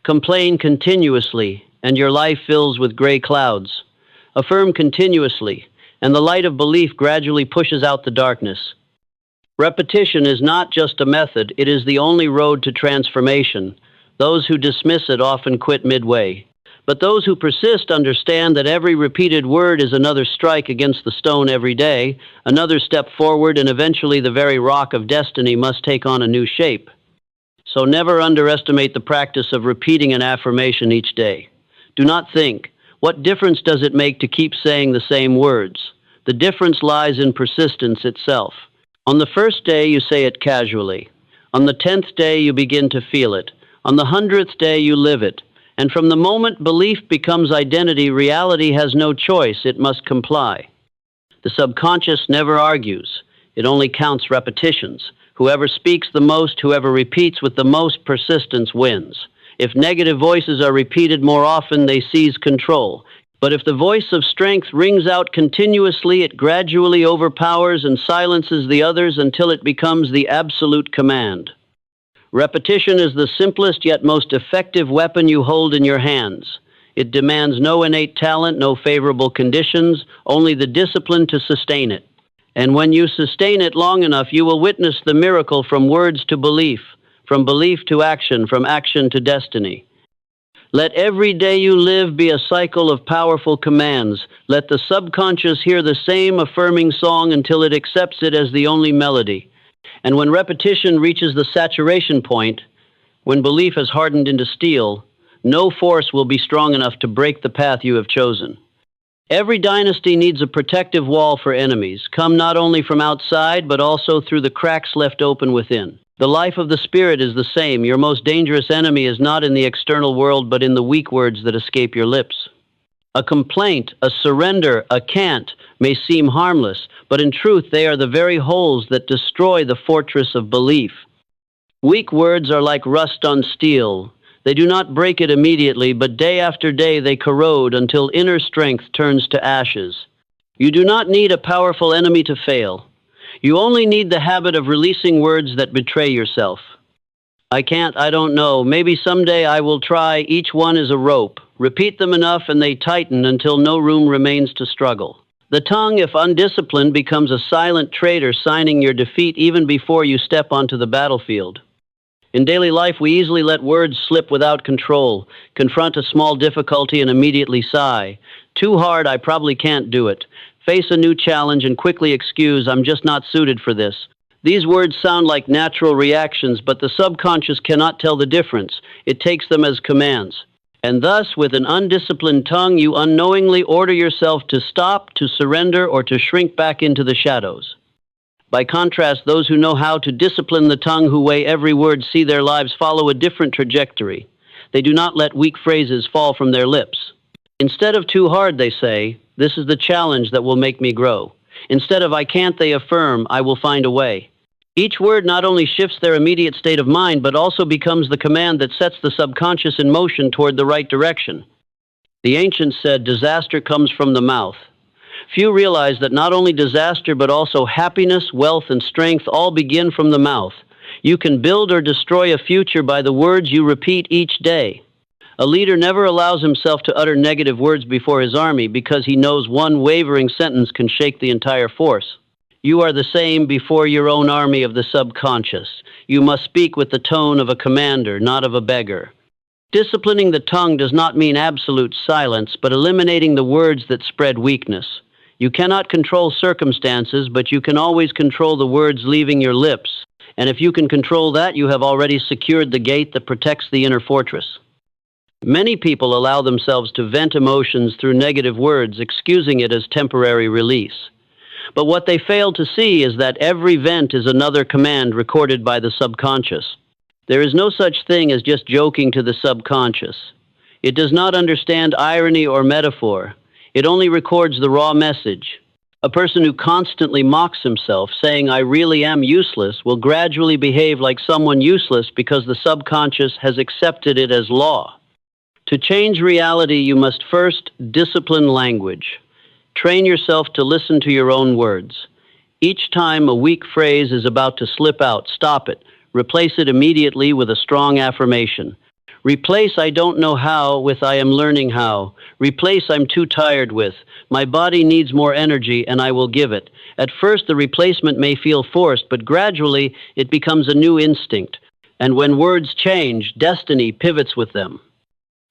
Complain continuously, and your life fills with gray clouds. Affirm continuously, and the light of belief gradually pushes out the darkness. Repetition is not just a method, it is the only road to transformation. Those who dismiss it often quit midway. But those who persist understand that every repeated word is another strike against the stone every day, another step forward, and eventually the very rock of destiny must take on a new shape. So never underestimate the practice of repeating an affirmation each day. Do not think, "What difference does it make to keep saying the same words?" The difference lies in persistence itself. On the first day, you say it casually. On the 10th day, you begin to feel it. On the 100th day, you live it. And from the moment belief becomes identity, reality has no choice, it must comply. The subconscious never argues, it only counts repetitions. Whoever speaks the most, whoever repeats with the most persistence wins. If negative voices are repeated more often, they seize control. But if the voice of strength rings out continuously, it gradually overpowers and silences the others until it becomes the absolute command. Repetition is the simplest yet most effective weapon you hold in your hands. It demands no innate talent, no favorable conditions, only the discipline to sustain it. And when you sustain it long enough, you will witness the miracle from words to belief, from belief to action, from action to destiny. Let every day you live be a cycle of powerful commands. Let the subconscious hear the same affirming song until it accepts it as the only melody. And when repetition reaches the saturation point, when belief has hardened into steel, no force will be strong enough to break the path you have chosen. Every dynasty needs a protective wall for enemies, come not only from outside, but also through the cracks left open within. The life of the spirit is the same. Your most dangerous enemy is not in the external world, but in the weak words that escape your lips. A complaint, a surrender, a can't may seem harmless, but in truth they are the very holes that destroy the fortress of belief. Weak words are like rust on steel. They do not break it immediately, but day after day they corrode until inner strength turns to ashes. You do not need a powerful enemy to fail. You only need the habit of releasing words that betray yourself. "I can't, I don't know, maybe someday I will try." Each one is a rope. Repeat them enough and they tighten until no room remains to struggle. The tongue, if undisciplined, becomes a silent traitor, signing your defeat even before you step onto the battlefield. In daily life, we easily let words slip without control, confront a small difficulty and immediately sigh. "Too hard, I probably can't do it." Face a new challenge and quickly excuse, "I'm just not suited for this." These words sound like natural reactions, but the subconscious cannot tell the difference. It takes them as commands. And thus, with an undisciplined tongue, you unknowingly order yourself to stop, to surrender, or to shrink back into the shadows. By contrast, those who know how to discipline the tongue, who weigh every word, see their lives follow a different trajectory. They do not let weak phrases fall from their lips. Instead of "too hard," they say, "This is the challenge that will make me grow." Instead of "I can't," they affirm, "I will find a way." Each word not only shifts their immediate state of mind, but also becomes the command that sets the subconscious in motion toward the right direction. The ancients said, "Disaster comes from the mouth." Few realize that not only disaster, but also happiness, wealth, and strength all begin from the mouth. You can build or destroy a future by the words you repeat each day. A leader never allows himself to utter negative words before his army because he knows one wavering sentence can shake the entire force. You are the same before your own army of the subconscious. You must speak with the tone of a commander, not of a beggar. Disciplining the tongue does not mean absolute silence, but eliminating the words that spread weakness. You cannot control circumstances, but you can always control the words leaving your lips. And if you can control that, you have already secured the gate that protects the inner fortress. Many people allow themselves to vent emotions through negative words, excusing it as temporary release. But what they fail to see is that every vent is another command recorded by the subconscious. There is no such thing as just joking to the subconscious. It does not understand irony or metaphor. It only records the raw message. A person who constantly mocks himself, saying, "I really am useless," will gradually behave like someone useless because the subconscious has accepted it as law. To change reality, you must first discipline language. Train yourself to listen to your own words. Each time a weak phrase is about to slip out, stop it. Replace it immediately with a strong affirmation. Replace "I don't know how" with "I am learning how." Replace "I'm too tired" with "My body needs more energy and I will give it." At first, the replacement may feel forced, but gradually it becomes a new instinct. And when words change, destiny pivots with them.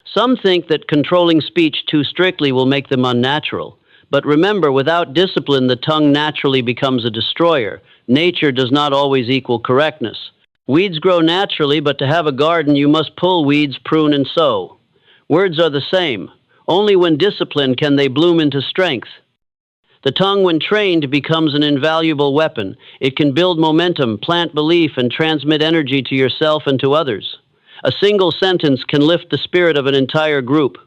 Some think that controlling speech too strictly will make them unnatural. But remember, without discipline, the tongue naturally becomes a destroyer. Nature does not always equal correctness. Weeds grow naturally, but to have a garden, you must pull weeds, prune, and sow. Words are the same. Only when disciplined can they bloom into strength. The tongue, when trained, becomes an invaluable weapon. It can build momentum, plant belief, and transmit energy to yourself and to others. A single sentence can lift the spirit of an entire group.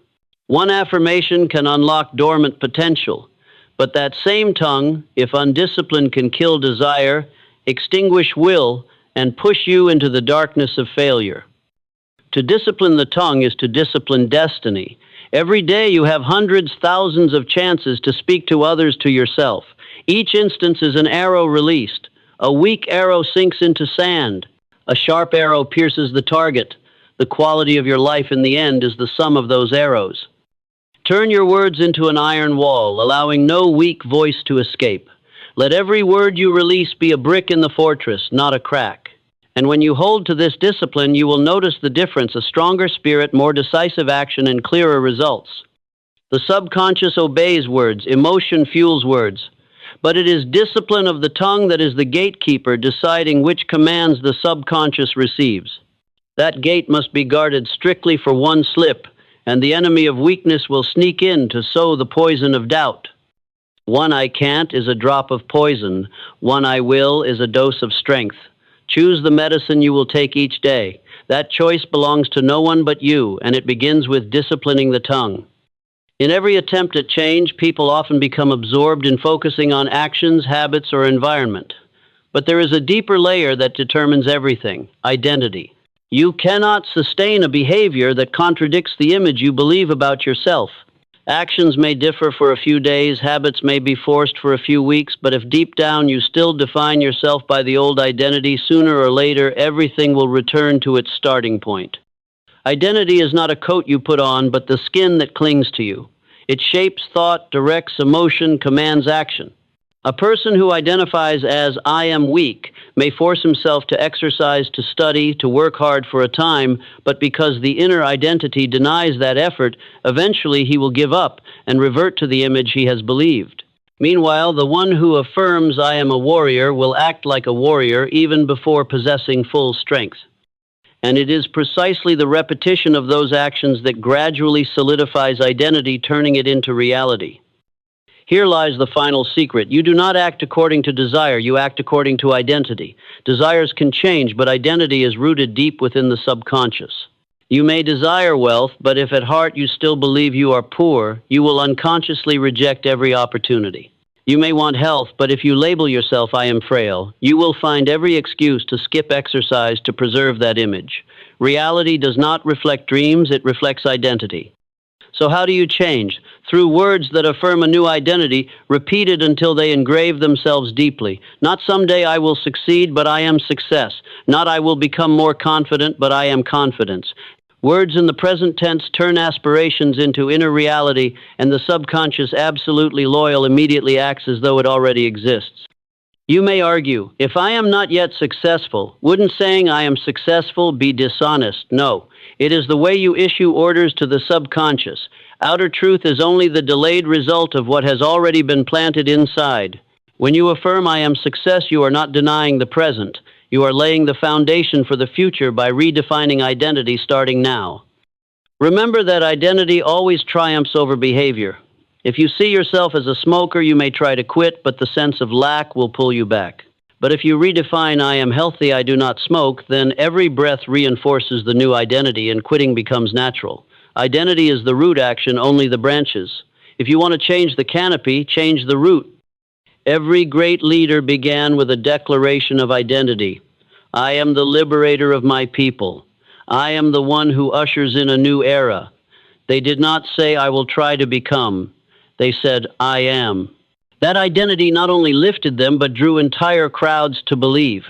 One affirmation can unlock dormant potential. But that same tongue, if undisciplined, can kill desire, extinguish will, and push you into the darkness of failure. To discipline the tongue is to discipline destiny. Every day you have hundreds, thousands of chances to speak to others, to yourself. Each instance is an arrow released. A weak arrow sinks into sand. A sharp arrow pierces the target. The quality of your life in the end is the sum of those arrows. Turn your words into an iron wall, allowing no weak voice to escape. Let every word you release be a brick in the fortress, not a crack. And when you hold to this discipline, you will notice the difference: a stronger spirit, more decisive action, and clearer results. The subconscious obeys words, emotion fuels words. But it is discipline of the tongue that is the gatekeeper, deciding which commands the subconscious receives. That gate must be guarded strictly, for one slip, and the enemy of weakness will sneak in to sow the poison of doubt. One "I can't" is a drop of poison. One "I will" is a dose of strength. Choose the medicine you will take each day. That choice belongs to no one but you, and it begins with disciplining the tongue. In every attempt at change, people often become absorbed in focusing on actions, habits, or environment. But there is a deeper layer that determines everything: identity. You cannot sustain a behavior that contradicts the image you believe about yourself. Actions may differ for a few days, habits may be forced for a few weeks, but if deep down you still define yourself by the old identity, sooner or later everything will return to its starting point. Identity is not a coat you put on, but the skin that clings to you. It shapes thought, directs emotion, commands action. A person who identifies as "I am weak" may force himself to exercise, to study, to work hard for a time, but because the inner identity denies that effort, eventually he will give up and revert to the image he has believed. Meanwhile, the one who affirms "I am a warrior" will act like a warrior even before possessing full strength. And it is precisely the repetition of those actions that gradually solidifies identity, turning it into reality. Here lies the final secret. You do not act according to desire, you act according to identity. Desires can change, but identity is rooted deep within the subconscious. You may desire wealth, but if at heart you still believe you are poor, you will unconsciously reject every opportunity. You may want health, but if you label yourself "I am frail," you will find every excuse to skip exercise to preserve that image. Reality does not reflect dreams, it reflects identity. So how do you change? Through words that affirm a new identity, repeated until they engrave themselves deeply. Not "someday I will succeed," but "I am success." Not "I will become more confident," but "I am confidence." Words in the present tense turn aspirations into inner reality, and the subconscious, absolutely loyal, immediately acts as though it already exists. You may argue, if I am not yet successful, wouldn't saying "I am successful" be dishonest? No. It is the way you issue orders to the subconscious. Outer truth is only the delayed result of what has already been planted inside. When you affirm "I am success," you are not denying the present. You are laying the foundation for the future by redefining identity starting now. Remember that identity always triumphs over behavior. If you see yourself as a smoker, you may try to quit, but the sense of lack will pull you back. But if you redefine "I am healthy, I do not smoke," then every breath reinforces the new identity and quitting becomes natural. Identity is the root action, only the branches. If you want to change the canopy, change the root. Every great leader began with a declaration of identity. I am the liberator of my people. I am the one who ushers in a new era. They did not say, I will try to become. They said, I am. That identity not only lifted them, but drew entire crowds to believe.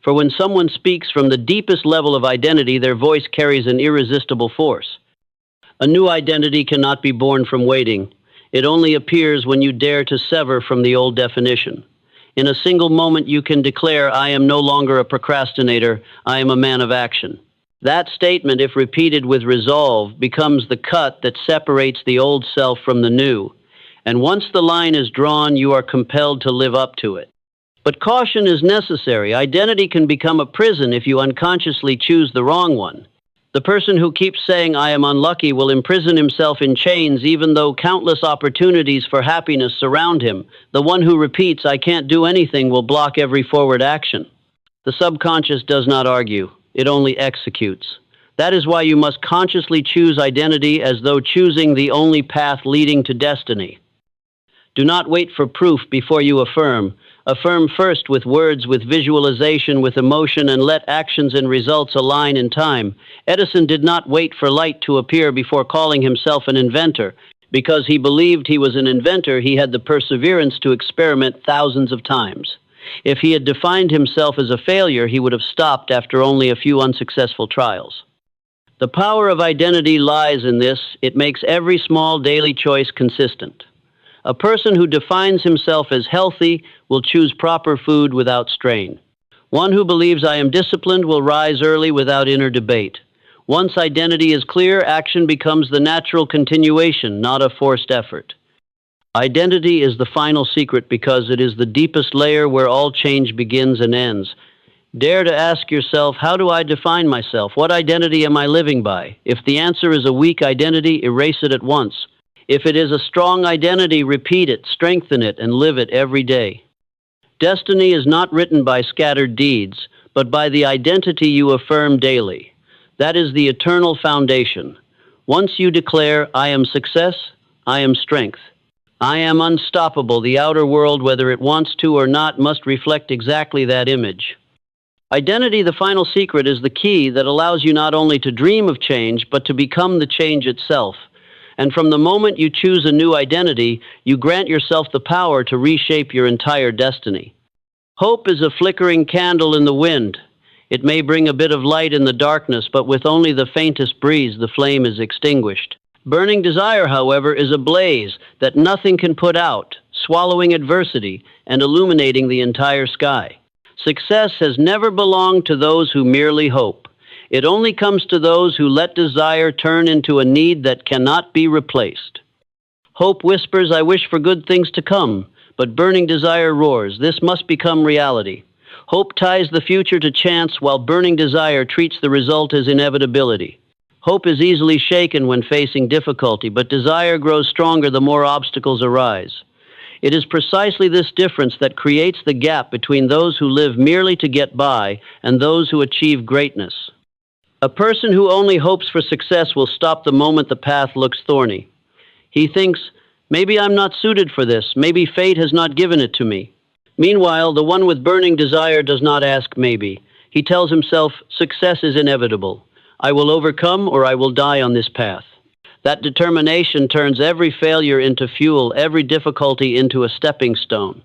For when someone speaks from the deepest level of identity, their voice carries an irresistible force. A new identity cannot be born from waiting. It only appears when you dare to sever from the old definition. In a single moment, you can declare, I am no longer a procrastinator, I am a man of action. That statement, if repeated with resolve, becomes the cut that separates the old self from the new. And once the line is drawn, you are compelled to live up to it. But caution is necessary. Identity can become a prison if you unconsciously choose the wrong one. The person who keeps saying, I am unlucky, will imprison himself in chains even though countless opportunities for happiness surround him. The one who repeats, I can't do anything, will block every forward action. The subconscious does not argue. It only executes. That is why you must consciously choose identity as though choosing the only path leading to destiny. Do not wait for proof before you affirm. Affirm first with words, with visualization, with emotion, and let actions and results align in time. Edison did not wait for light to appear before calling himself an inventor. Because he believed he was an inventor, he had the perseverance to experiment thousands of times. If he had defined himself as a failure, he would have stopped after only a few unsuccessful trials. The power of identity lies in this: it makes every small daily choice consistent. A person who defines himself as healthy will choose proper food without strain. One who believes I am disciplined will rise early without inner debate. Once identity is clear, action becomes the natural continuation, not a forced effort. Identity is the final secret because it is the deepest layer where all change begins and ends. Dare to ask yourself, how do I define myself? What identity am I living by? If the answer is a weak identity, erase it at once. If it is a strong identity, repeat it, strengthen it, and live it every day. Destiny is not written by scattered deeds, but by the identity you affirm daily. That is the eternal foundation. Once you declare, I am success, I am strength, I am unstoppable, the outer world, whether it wants to or not, must reflect exactly that image. Identity, the final secret, is the key that allows you not only to dream of change, but to become the change itself. And from the moment you choose a new identity, you grant yourself the power to reshape your entire destiny. Hope is a flickering candle in the wind. It may bring a bit of light in the darkness, but with only the faintest breeze, the flame is extinguished. Burning desire, however, is a blaze that nothing can put out, swallowing adversity and illuminating the entire sky. Success has never belonged to those who merely hope. It only comes to those who let desire turn into a need that cannot be replaced. Hope whispers, I wish for good things to come, but burning desire roars, this must become reality. Hope ties the future to chance, while burning desire treats the result as inevitability. Hope is easily shaken when facing difficulty, but desire grows stronger the more obstacles arise. It is precisely this difference that creates the gap between those who live merely to get by and those who achieve greatness. A person who only hopes for success will stop the moment the path looks thorny. He thinks, maybe I'm not suited for this, maybe fate has not given it to me. Meanwhile, the one with burning desire does not ask maybe. He tells himself, success is inevitable. I will overcome or I will die on this path. That determination turns every failure into fuel, every difficulty into a stepping stone.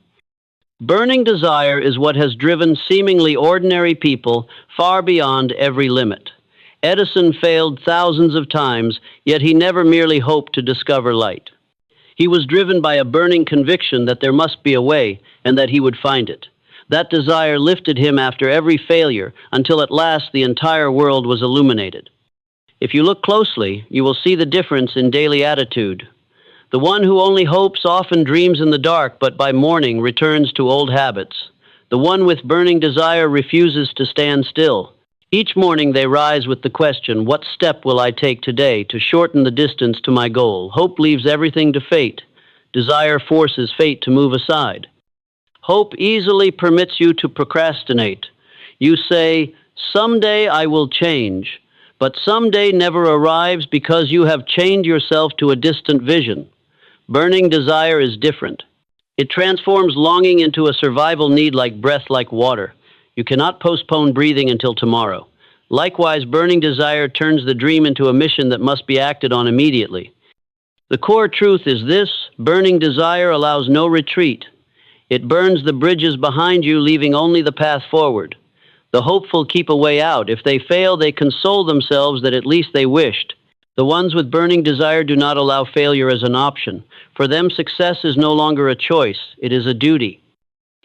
Burning desire is what has driven seemingly ordinary people far beyond every limit. Edison failed thousands of times, yet he never merely hoped to discover light. He was driven by a burning conviction that there must be a way and that he would find it. That desire lifted him after every failure until at last the entire world was illuminated. If you look closely, you will see the difference in daily attitude. The one who only hopes often dreams in the dark, but by morning returns to old habits. The one with burning desire refuses to stand still. Each morning they rise with the question, what step will I take today to shorten the distance to my goal? Hope leaves everything to fate. Desire forces fate to move aside. Hope easily permits you to procrastinate. You say, someday I will change. But someday never arrives because you have chained yourself to a distant vision. Burning desire is different. It transforms longing into a survival need like breath, like water. You cannot postpone breathing until tomorrow. Likewise, burning desire turns the dream into a mission that must be acted on immediately. The core truth is this: burning desire allows no retreat. It burns the bridges behind you, leaving only the path forward. The hopeful keep a way out. If they fail, they console themselves that at least they wished. The ones with burning desire do not allow failure as an option. For them, success is no longer a choice, it is a duty.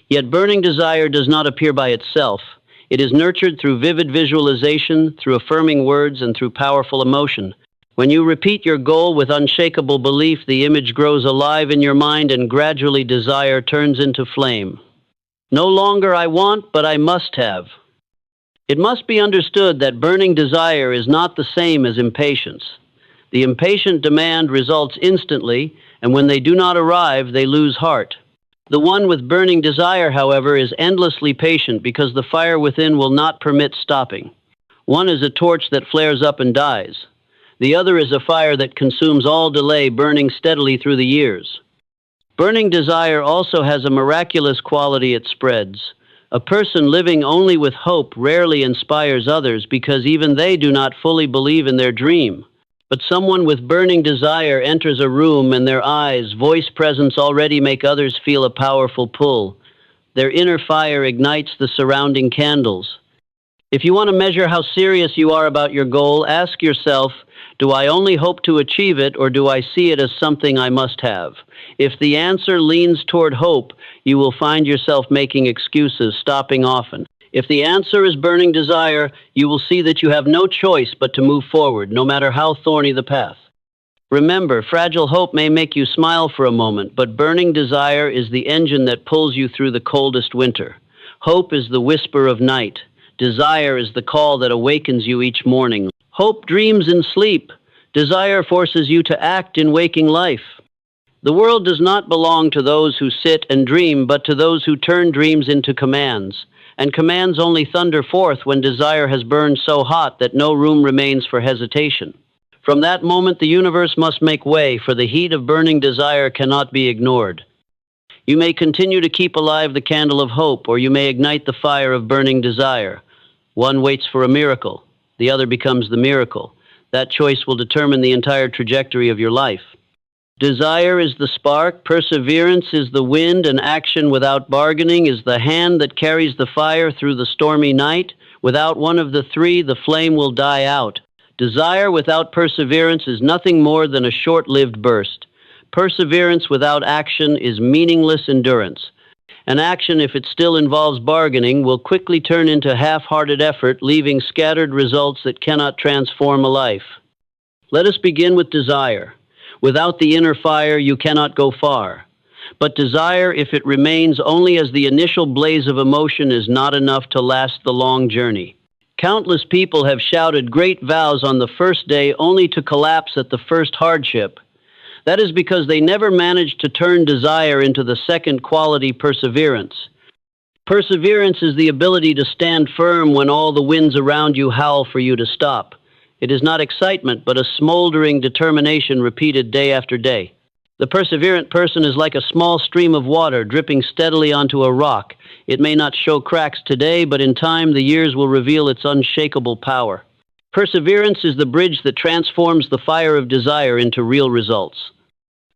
Yet burning desire does not appear by itself. It is nurtured through vivid visualization, through affirming words, and through powerful emotion. When you repeat your goal with unshakable belief, the image grows alive in your mind and gradually desire turns into flame. No longer I want, but I must have. It must be understood that burning desire is not the same as impatience. The impatient demand results instantly, and when they do not arrive, they lose heart. The one with burning desire, however, is endlessly patient because the fire within will not permit stopping. One is a torch that flares up and dies. The other is a fire that consumes all delay, burning steadily through the years. Burning desire also has a miraculous quality: it spreads. A person living only with hope rarely inspires others because even they do not fully believe in their dream. But someone with burning desire enters a room and their eyes, voice, presence already make others feel a powerful pull. Their inner fire ignites the surrounding candles. If you want to measure how serious you are about your goal, ask yourself, do I only hope to achieve it, or do I see it as something I must have? If the answer leans toward hope, you will find yourself making excuses, stopping often. If the answer is burning desire, you will see that you have no choice but to move forward, no matter how thorny the path. Remember, fragile hope may make you smile for a moment, but burning desire is the engine that pulls you through the coldest winter. Hope is the whisper of night. Desire is the call that awakens you each morning. Hope dreams in sleep. Desire forces you to act in waking life. The world does not belong to those who sit and dream, but to those who turn dreams into commands. And commands only thunder forth when desire has burned so hot that no room remains for hesitation. From that moment, the universe must make way, for the heat of burning desire cannot be ignored. You may continue to keep alive the candle of hope, or you may ignite the fire of burning desire. One waits for a miracle. The other becomes the miracle. That choice will determine the entire trajectory of your life. Desire is the spark, perseverance is the wind, and action without bargaining is the hand that carries the fire through the stormy night. Without one of the three, the flame will die out. Desire without perseverance is nothing more than a short-lived burst. Perseverance without action is meaningless endurance. An action, if it still involves bargaining, will quickly turn into half-hearted effort, leaving scattered results that cannot transform a life. Let us begin with desire. Without the inner fire, you cannot go far. But desire, if it remains only as the initial blaze of emotion, is not enough to last the long journey. Countless people have shouted great vows on the first day only to collapse at the first hardship. That is because they never managed to turn desire into the second quality, perseverance. Perseverance is the ability to stand firm when all the winds around you howl for you to stop. It is not excitement, but a smoldering determination repeated day after day. The perseverant person is like a small stream of water dripping steadily onto a rock. It may not show cracks today, but in time the years will reveal its unshakable power. Perseverance is the bridge that transforms the fire of desire into real results.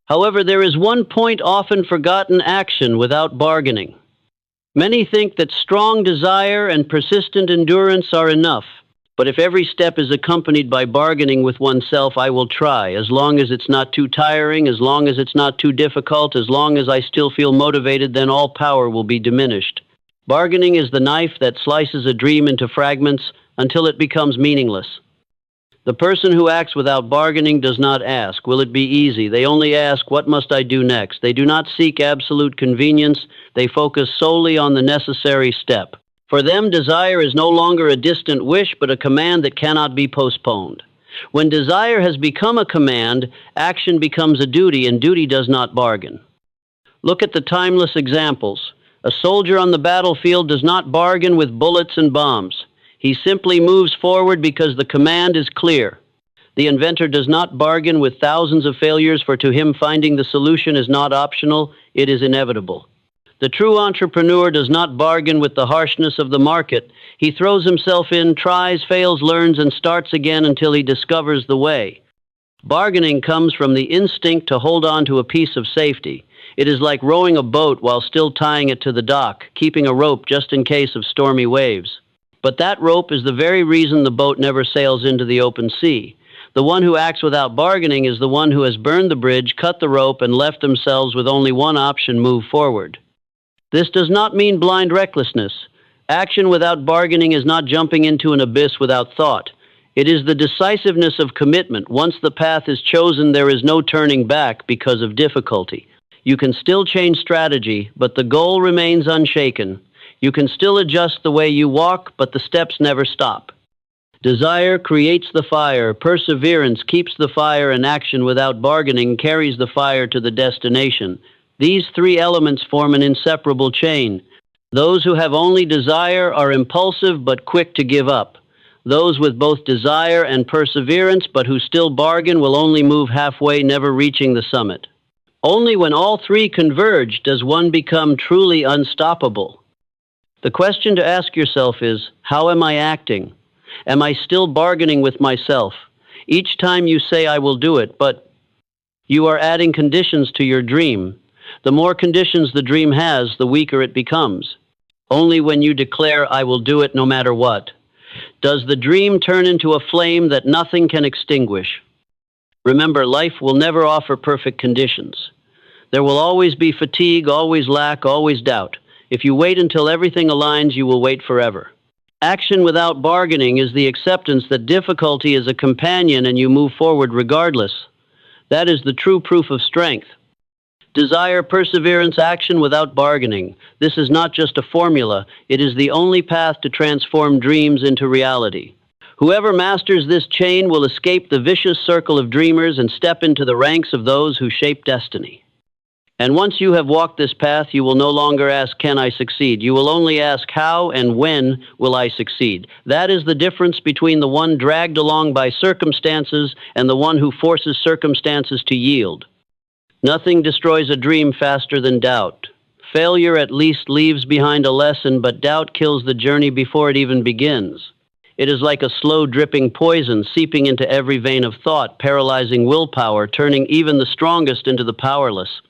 However, there is one point often forgotten: action without bargaining. Many think that strong desire and persistent endurance are enough. But if every step is accompanied by bargaining with oneself, I will try, as long as it's not too tiring, as long as it's not too difficult, as long as I still feel motivated, then all power will be diminished. Bargaining is the knife that slices a dream into fragments until it becomes meaningless. The person who acts without bargaining does not ask, will it be easy? They only ask, what must I do next? They do not seek absolute convenience. They focus solely on the necessary step. For them, desire is no longer a distant wish, but a command that cannot be postponed. When desire has become a command, action becomes a duty, and duty does not bargain. Look at the timeless examples. A soldier on the battlefield does not bargain with bullets and bombs. He simply moves forward because the command is clear. The inventor does not bargain with thousands of failures, for to him finding the solution is not optional, it is inevitable. The true entrepreneur does not bargain with the harshness of the market. He throws himself in, tries, fails, learns, and starts again until he discovers the way. Bargaining comes from the instinct to hold on to a piece of safety. It is like rowing a boat while still tying it to the dock, keeping a rope just in case of stormy waves. But that rope is the very reason the boat never sails into the open sea. The one who acts without bargaining is the one who has burned the bridge, cut the rope, and left themselves with only one option: move forward. This does not mean blind recklessness. Action without bargaining is not jumping into an abyss without thought. It is the decisiveness of commitment. Once the path is chosen, there is no turning back because of difficulty. You can still change strategy, but the goal remains unshaken. You can still adjust the way you walk, but the steps never stop. Desire creates the fire. Perseverance keeps the fire, and action without bargaining carries the fire to the destination. These three elements form an inseparable chain. Those who have only desire are impulsive but quick to give up. Those with both desire and perseverance but who still bargain will only move halfway, never reaching the summit. Only when all three converge does one become truly unstoppable. The question to ask yourself is, how am I acting? Am I still bargaining with myself? Each time you say, "I will do it," but you are adding conditions to your dream. The more conditions the dream has, the weaker it becomes. Only when you declare, "I will do it no matter what," does the dream turn into a flame that nothing can extinguish. Remember, life will never offer perfect conditions. There will always be fatigue, always lack, always doubt. If you wait until everything aligns, you will wait forever. Action without bargaining is the acceptance that difficulty is a companion and you move forward regardless. That is the true proof of strength. Desire, perseverance, action without bargaining. This is not just a formula. It is the only path to transform dreams into reality. Whoever masters this chain will escape the vicious circle of dreamers and step into the ranks of those who shape destiny. And once you have walked this path, you will no longer ask, "Can I succeed?" You will only ask, "How and when will I succeed?" That is the difference between the one dragged along by circumstances and the one who forces circumstances to yield. Nothing destroys a dream faster than doubt. Failure at least leaves behind a lesson, but doubt kills the journey before it even begins. It is like a slow dripping poison seeping into every vein of thought, paralyzing willpower, turning even the strongest into the powerless.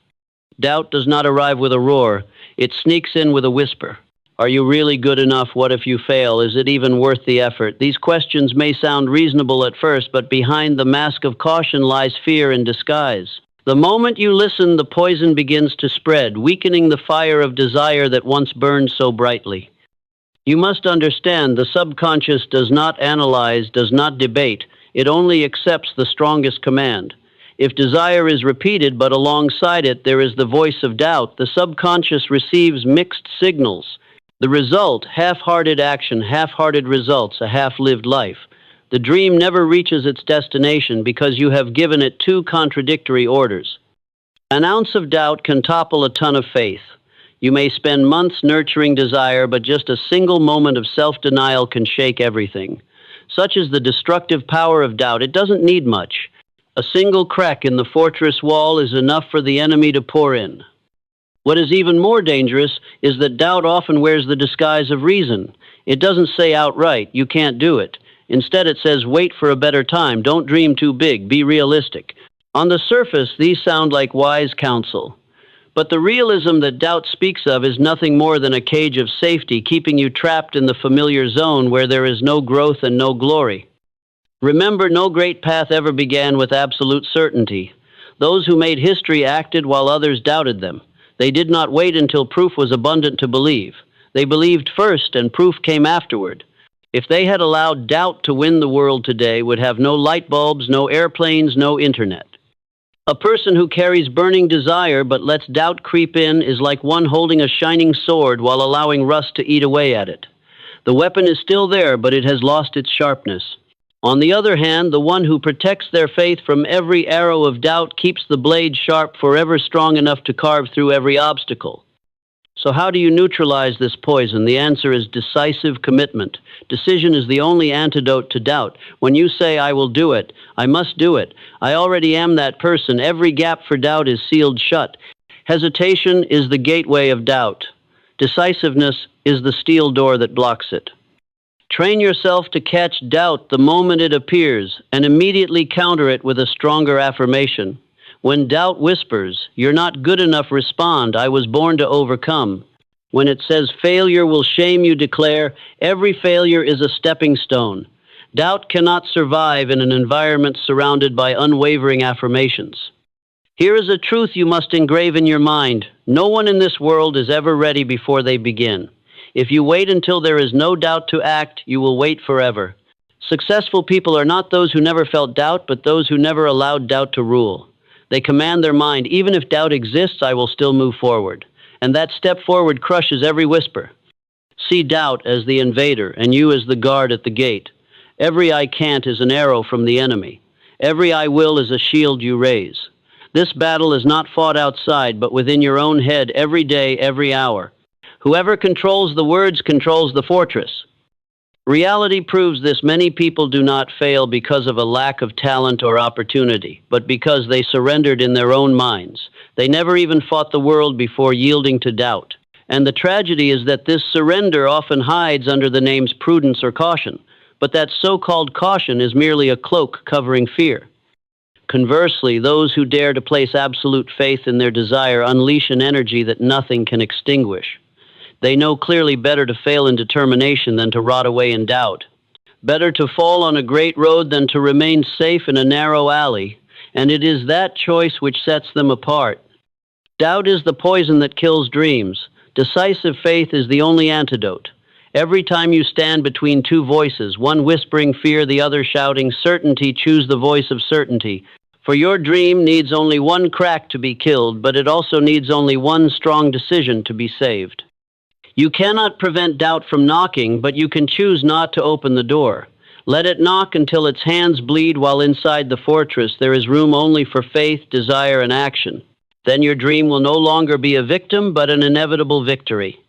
Doubt does not arrive with a roar. It sneaks in with a whisper. Are you really good enough? What if you fail? Is it even worth the effort? These questions may sound reasonable at first, but behind the mask of caution lies fear in disguise. The moment you listen, the poison begins to spread, weakening the fire of desire that once burned so brightly. You must understand, the subconscious does not analyze, does not debate. It only accepts the strongest command. If desire is repeated, but alongside it there is the voice of doubt, the subconscious receives mixed signals. The result, half-hearted action, half-hearted results, a half-lived life. The dream never reaches its destination because you have given it two contradictory orders. An ounce of doubt can topple a ton of faith. You may spend months nurturing desire, but just a single moment of self-denial can shake everything. Such is the destructive power of doubt. It doesn't need much. A single crack in the fortress wall is enough for the enemy to pour in. What is even more dangerous is that doubt often wears the disguise of reason. It doesn't say outright, "You can't do it." Instead, it says, "Wait for a better time. Don't dream too big. Be realistic." On the surface, these sound like wise counsel. But the realism that doubt speaks of is nothing more than a cage of safety, keeping you trapped in the familiar zone where there is no growth and no glory. Remember, no great path ever began with absolute certainty. Those who made history acted while others doubted them. They did not wait until proof was abundant to believe. They believed first, and proof came afterward. If they had allowed doubt to win the world today, would have no light bulbs, no airplanes, no internet. A person who carries burning desire but lets doubt creep in is like one holding a shining sword while allowing rust to eat away at it. The weapon is still there, but it has lost its sharpness. On the other hand, the one who protects their faith from every arrow of doubt keeps the blade sharp, forever strong enough to carve through every obstacle. So how do you neutralize this poison? The answer is decisive commitment. Decision is the only antidote to doubt. When you say, I will do it, I must do it, I already am that person, every gap for doubt is sealed shut. Hesitation is the gateway of doubt. Decisiveness is the steel door that blocks it. Train yourself to catch doubt the moment it appears and immediately counter it with a stronger affirmation. When doubt whispers, "You're not good enough," respond, "I was born to overcome." When it says, "Failure will shame you," declare, "Every failure is a stepping stone." Doubt cannot survive in an environment surrounded by unwavering affirmations. Here is a truth you must engrave in your mind. No one in this world is ever ready before they begin. If you wait until there is no doubt to act, you will wait forever. Successful people are not those who never felt doubt, but those who never allowed doubt to rule. They command their mind, "Even if doubt exists, I will still move forward." And that step forward crushes every whisper. See doubt as the invader, and you as the guard at the gate. Every "I can't" is an arrow from the enemy. Every "I will" is a shield you raise. This battle is not fought outside, but within your own head, every day, every hour. Whoever controls the words controls the fortress. Reality proves this. Many people do not fail because of a lack of talent or opportunity, but because they surrendered in their own minds. They never even fought the world before yielding to doubt. And the tragedy is that this surrender often hides under the names prudence or caution, but that so-called caution is merely a cloak covering fear. Conversely, those who dare to place absolute faith in their desire unleash an energy that nothing can extinguish. They know clearly better to fail in determination than to rot away in doubt. Better to fall on a great road than to remain safe in a narrow alley, and it is that choice which sets them apart. Doubt is the poison that kills dreams. Decisive faith is the only antidote. Every time you stand between two voices, one whispering fear, the other shouting certainty, choose the voice of certainty. For your dream needs only one crack to be killed, but it also needs only one strong decision to be saved. You cannot prevent doubt from knocking, but you can choose not to open the door. Let it knock until its hands bleed, while inside the fortress there is room only for faith, desire, and action. Then your dream will no longer be a victim, but an inevitable victory.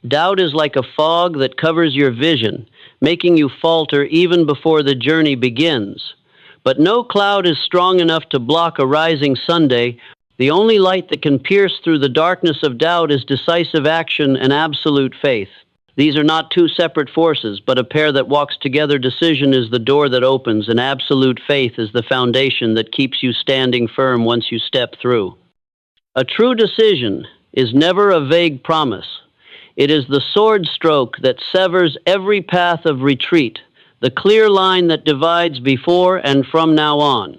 Doubt is like a fog that covers your vision, making you falter even before the journey begins. But no cloud is strong enough to block a rising Sunday. The only light that can pierce through the darkness of doubt is decisive action and absolute faith. These are not two separate forces, but a pair that walks together. Decision is the door that opens, and absolute faith is the foundation that keeps you standing firm once you step through. A true decision is never a vague promise. It is the sword stroke that severs every path of retreat, the clear line that divides before and from now on.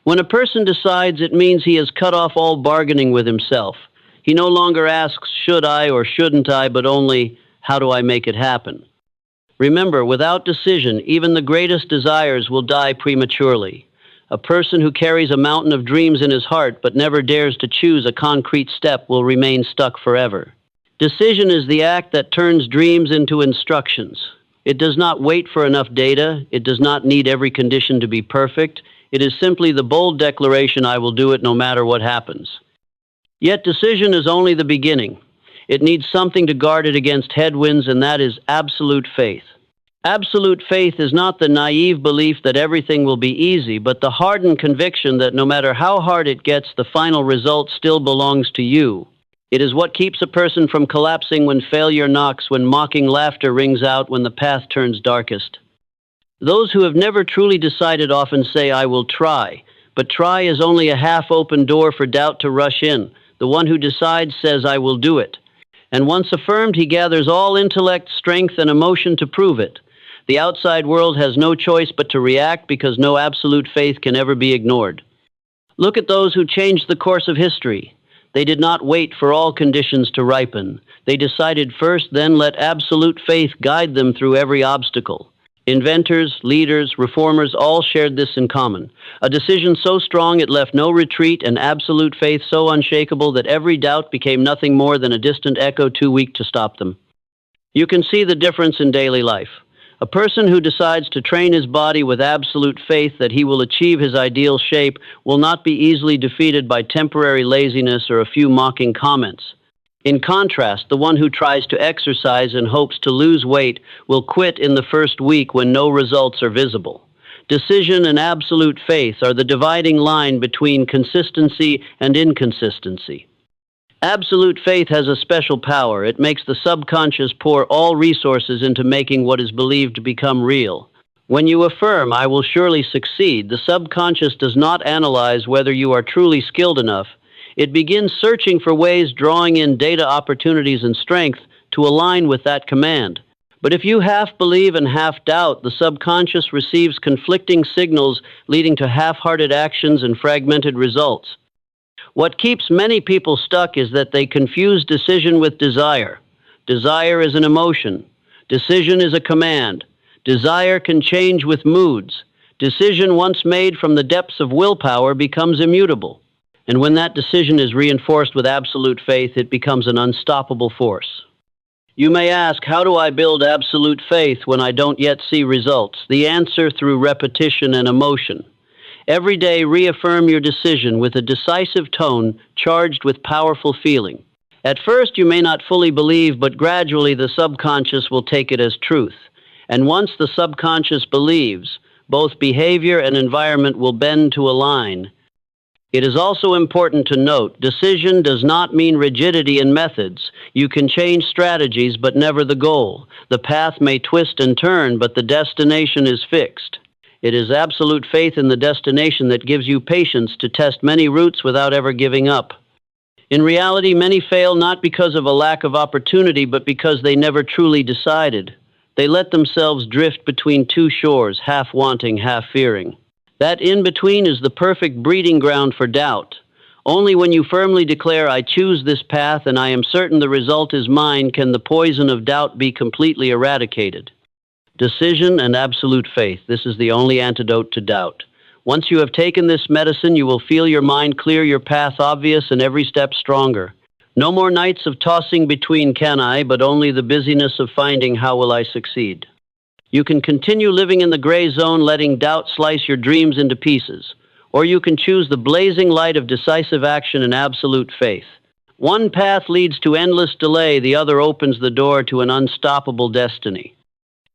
When a person decides, it means he has cut off all bargaining with himself. He no longer asks, "Should I or shouldn't I?" but only, "How do I make it happen?" Remember, without decision, even the greatest desires will die prematurely. A person who carries a mountain of dreams in his heart but never dares to choose a concrete step will remain stuck forever. Decision is the act that turns dreams into instructions. It does not wait for enough data. It does not need every condition to be perfect. It is simply the bold declaration, "I will do it no matter what happens." Yet decision is only the beginning. It needs something to guard it against headwinds, and that is absolute faith. Absolute faith is not the naive belief that everything will be easy, but the hardened conviction that no matter how hard it gets, the final result still belongs to you. It is what keeps a person from collapsing when failure knocks, when mocking laughter rings out, when the path turns darkest. Those who have never truly decided often say, "I will try," but try is only a half-open door for doubt to rush in. The one who decides says, "I will do it." And once affirmed, he gathers all intellect, strength, and emotion to prove it. The outside world has no choice but to react, because no absolute faith can ever be ignored. Look at those who changed the course of history. They did not wait for all conditions to ripen. They decided first, then let absolute faith guide them through every obstacle. Inventors, leaders, reformers all shared this in common. A decision so strong it left no retreat, and absolute faith so unshakable that every doubt became nothing more than a distant echo too weak to stop them. You can see the difference in daily life. A person who decides to train his body with absolute faith that he will achieve his ideal shape will not be easily defeated by temporary laziness or a few mocking comments. In contrast, the one who tries to exercise and hopes to lose weight will quit in the first week when no results are visible. Decision and absolute faith are the dividing line between consistency and inconsistency. Absolute faith has a special power. It makes the subconscious pour all resources into making what is believed to become real. When you affirm, "I will surely succeed," the subconscious does not analyze whether you are truly skilled enough. It begins searching for ways, drawing in data, opportunities, and strength to align with that command. But if you half believe and half doubt, the subconscious receives conflicting signals, leading to half-hearted actions and fragmented results. What keeps many people stuck is that they confuse decision with desire. Desire is an emotion. Decision is a command. Desire can change with moods. Decision, once made from the depths of willpower, becomes immutable. And when that decision is reinforced with absolute faith, it becomes an unstoppable force. You may ask, how do I build absolute faith when I don't yet see results? The answer: through repetition and emotion. Every day, reaffirm your decision with a decisive tone charged with powerful feeling. At first, you may not fully believe, but gradually the subconscious will take it as truth. And once the subconscious believes, both behavior and environment will bend to align. It is also important to note, decision does not mean rigidity in methods. You can change strategies, but never the goal. The path may twist and turn, but the destination is fixed. It is absolute faith in the destination that gives you patience to test many routes without ever giving up. In reality, many fail not because of a lack of opportunity, but because they never truly decided. They let themselves drift between two shores, half wanting, half fearing. That in-between is the perfect breeding ground for doubt. Only when you firmly declare, "I choose this path and I am certain the result is mine," can the poison of doubt be completely eradicated. Decision and absolute faith. This is the only antidote to doubt. Once you have taken this medicine, you will feel your mind clear, your path obvious, and every step stronger. No more nights of tossing between "can I," but only the busyness of finding "how will I succeed." You can continue living in the gray zone, letting doubt slice your dreams into pieces. Or you can choose the blazing light of decisive action and absolute faith. One path leads to endless delay, the other opens the door to an unstoppable destiny.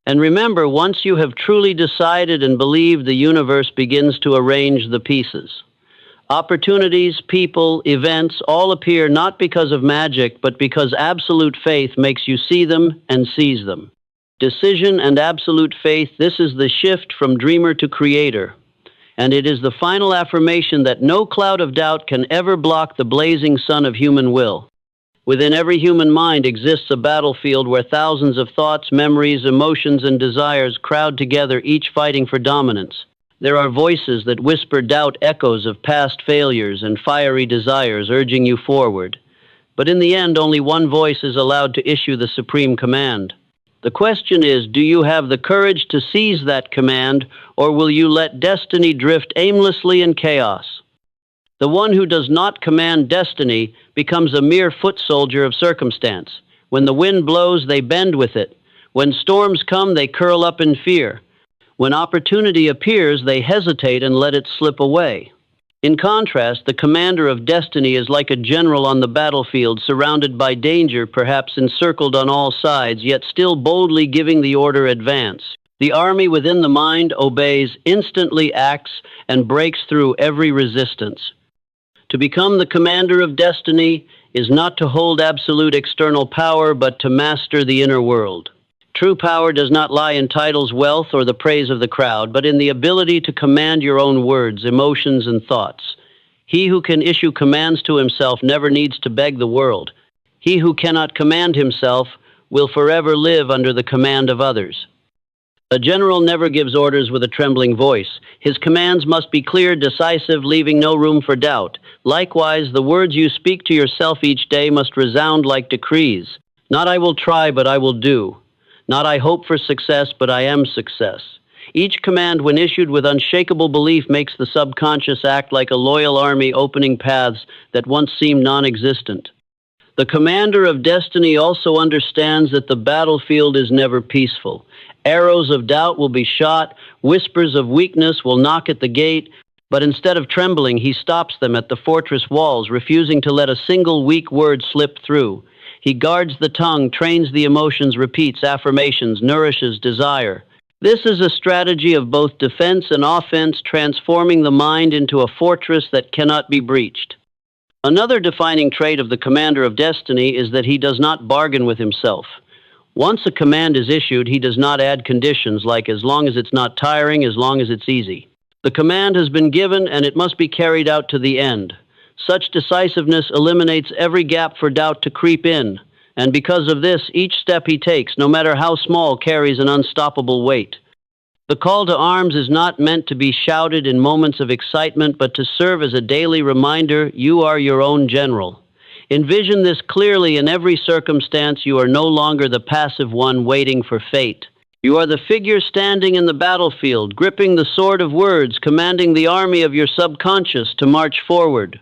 And remember, once you have truly decided and believed, the universe begins to arrange the pieces. Opportunities, people, events all appear not because of magic, but because absolute faith makes you see them and seize them. Decision and absolute faith, this is the shift from dreamer to creator. And it is the final affirmation that no cloud of doubt can ever block the blazing sun of human will. Within every human mind exists a battlefield where thousands of thoughts, memories, emotions, and desires crowd together, each fighting for dominance. There are voices that whisper doubt, echoes of past failures, and fiery desires urging you forward. But in the end, only one voice is allowed to issue the supreme command. The question is, do you have the courage to seize that command, or will you let destiny drift aimlessly in chaos? The one who does not command destiny becomes a mere foot soldier of circumstance. When the wind blows, they bend with it. When storms come, they curl up in fear. When opportunity appears, they hesitate and let it slip away. In contrast, the commander of destiny is like a general on the battlefield, surrounded by danger, perhaps encircled on all sides, yet still boldly giving the order, "Advance." The army within the mind obeys, instantly acts, and breaks through every resistance. To become the commander of destiny is not to hold absolute external power, but to master the inner world. True power does not lie in titles, wealth, or the praise of the crowd, but in the ability to command your own words, emotions, and thoughts. He who can issue commands to himself never needs to beg the world. He who cannot command himself will forever live under the command of others. A general never gives orders with a trembling voice. His commands must be clear, decisive, leaving no room for doubt. Likewise, the words you speak to yourself each day must resound like decrees. Not "I will try, but I will do." Not "I hope for success, but I am success." Each command, when issued with unshakable belief, makes the subconscious act like a loyal army, opening paths that once seemed non-existent. The commander of destiny also understands that the battlefield is never peaceful. Arrows of doubt will be shot, whispers of weakness will knock at the gate, but instead of trembling, he stops them at the fortress walls, refusing to let a single weak word slip through. He guards the tongue, trains the emotions, repeats affirmations, nourishes desire. This is a strategy of both defense and offense, transforming the mind into a fortress that cannot be breached. Another defining trait of the commander of destiny is that he does not bargain with himself. Once a command is issued, he does not add conditions like as long as it's not tiring, as long as it's easy. The command has been given and it must be carried out to the end. Such decisiveness eliminates every gap for doubt to creep in, and because of this, each step he takes, no matter how small, carries an unstoppable weight. The call to arms is not meant to be shouted in moments of excitement, but to serve as a daily reminder you are your own general. Envision this clearly in every circumstance. You are no longer the passive one waiting for fate. You are the figure standing in the battlefield, gripping the sword of words, commanding the army of your subconscious to march forward.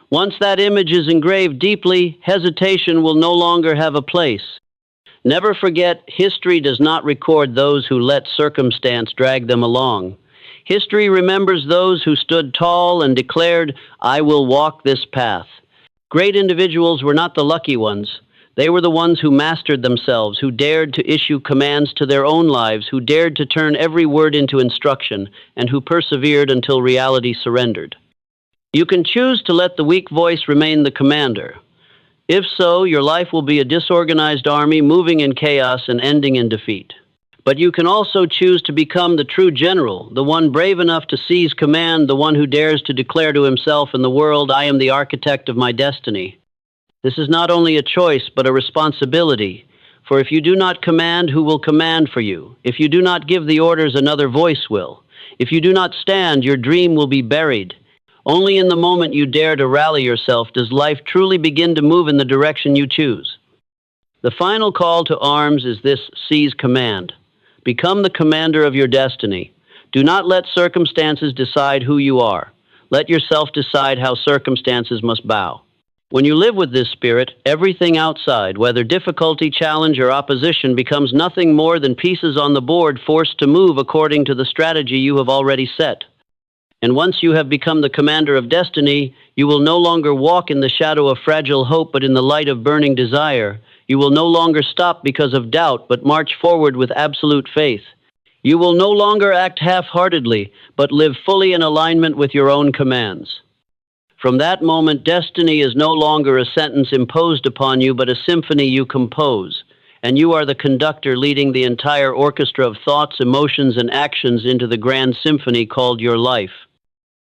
Once that image is engraved deeply, hesitation will no longer have a place. Never forget, history does not record those who let circumstance drag them along. History remembers those who stood tall and declared, "I will walk this path." Great individuals were not the lucky ones. They were the ones who mastered themselves, who dared to issue commands to their own lives, who dared to turn every word into instruction, and who persevered until reality surrendered. You can choose to let the weak voice remain the commander. If so, your life will be a disorganized army moving in chaos and ending in defeat. But you can also choose to become the true general, the one brave enough to seize command, the one who dares to declare to himself and the world, "I am the architect of my destiny." This is not only a choice, but a responsibility. For if you do not command, who will command for you? If you do not give the orders, another voice will. If you do not stand, your dream will be buried. Only in the moment you dare to rally yourself does life truly begin to move in the direction you choose. The final call to arms is this: seize command. Become the commander of your destiny. Do not let circumstances decide who you are. Let yourself decide how circumstances must bow. When you live with this spirit, everything outside, whether difficulty, challenge, or opposition, becomes nothing more than pieces on the board forced to move according to the strategy you have already set. And once you have become the commander of destiny, you will no longer walk in the shadow of fragile hope, but in the light of burning desire. You will no longer stop because of doubt, but march forward with absolute faith. You will no longer act half-heartedly, but live fully in alignment with your own commands. From that moment, destiny is no longer a sentence imposed upon you, but a symphony you compose. And you are the conductor leading the entire orchestra of thoughts, emotions, and actions into the grand symphony called your life.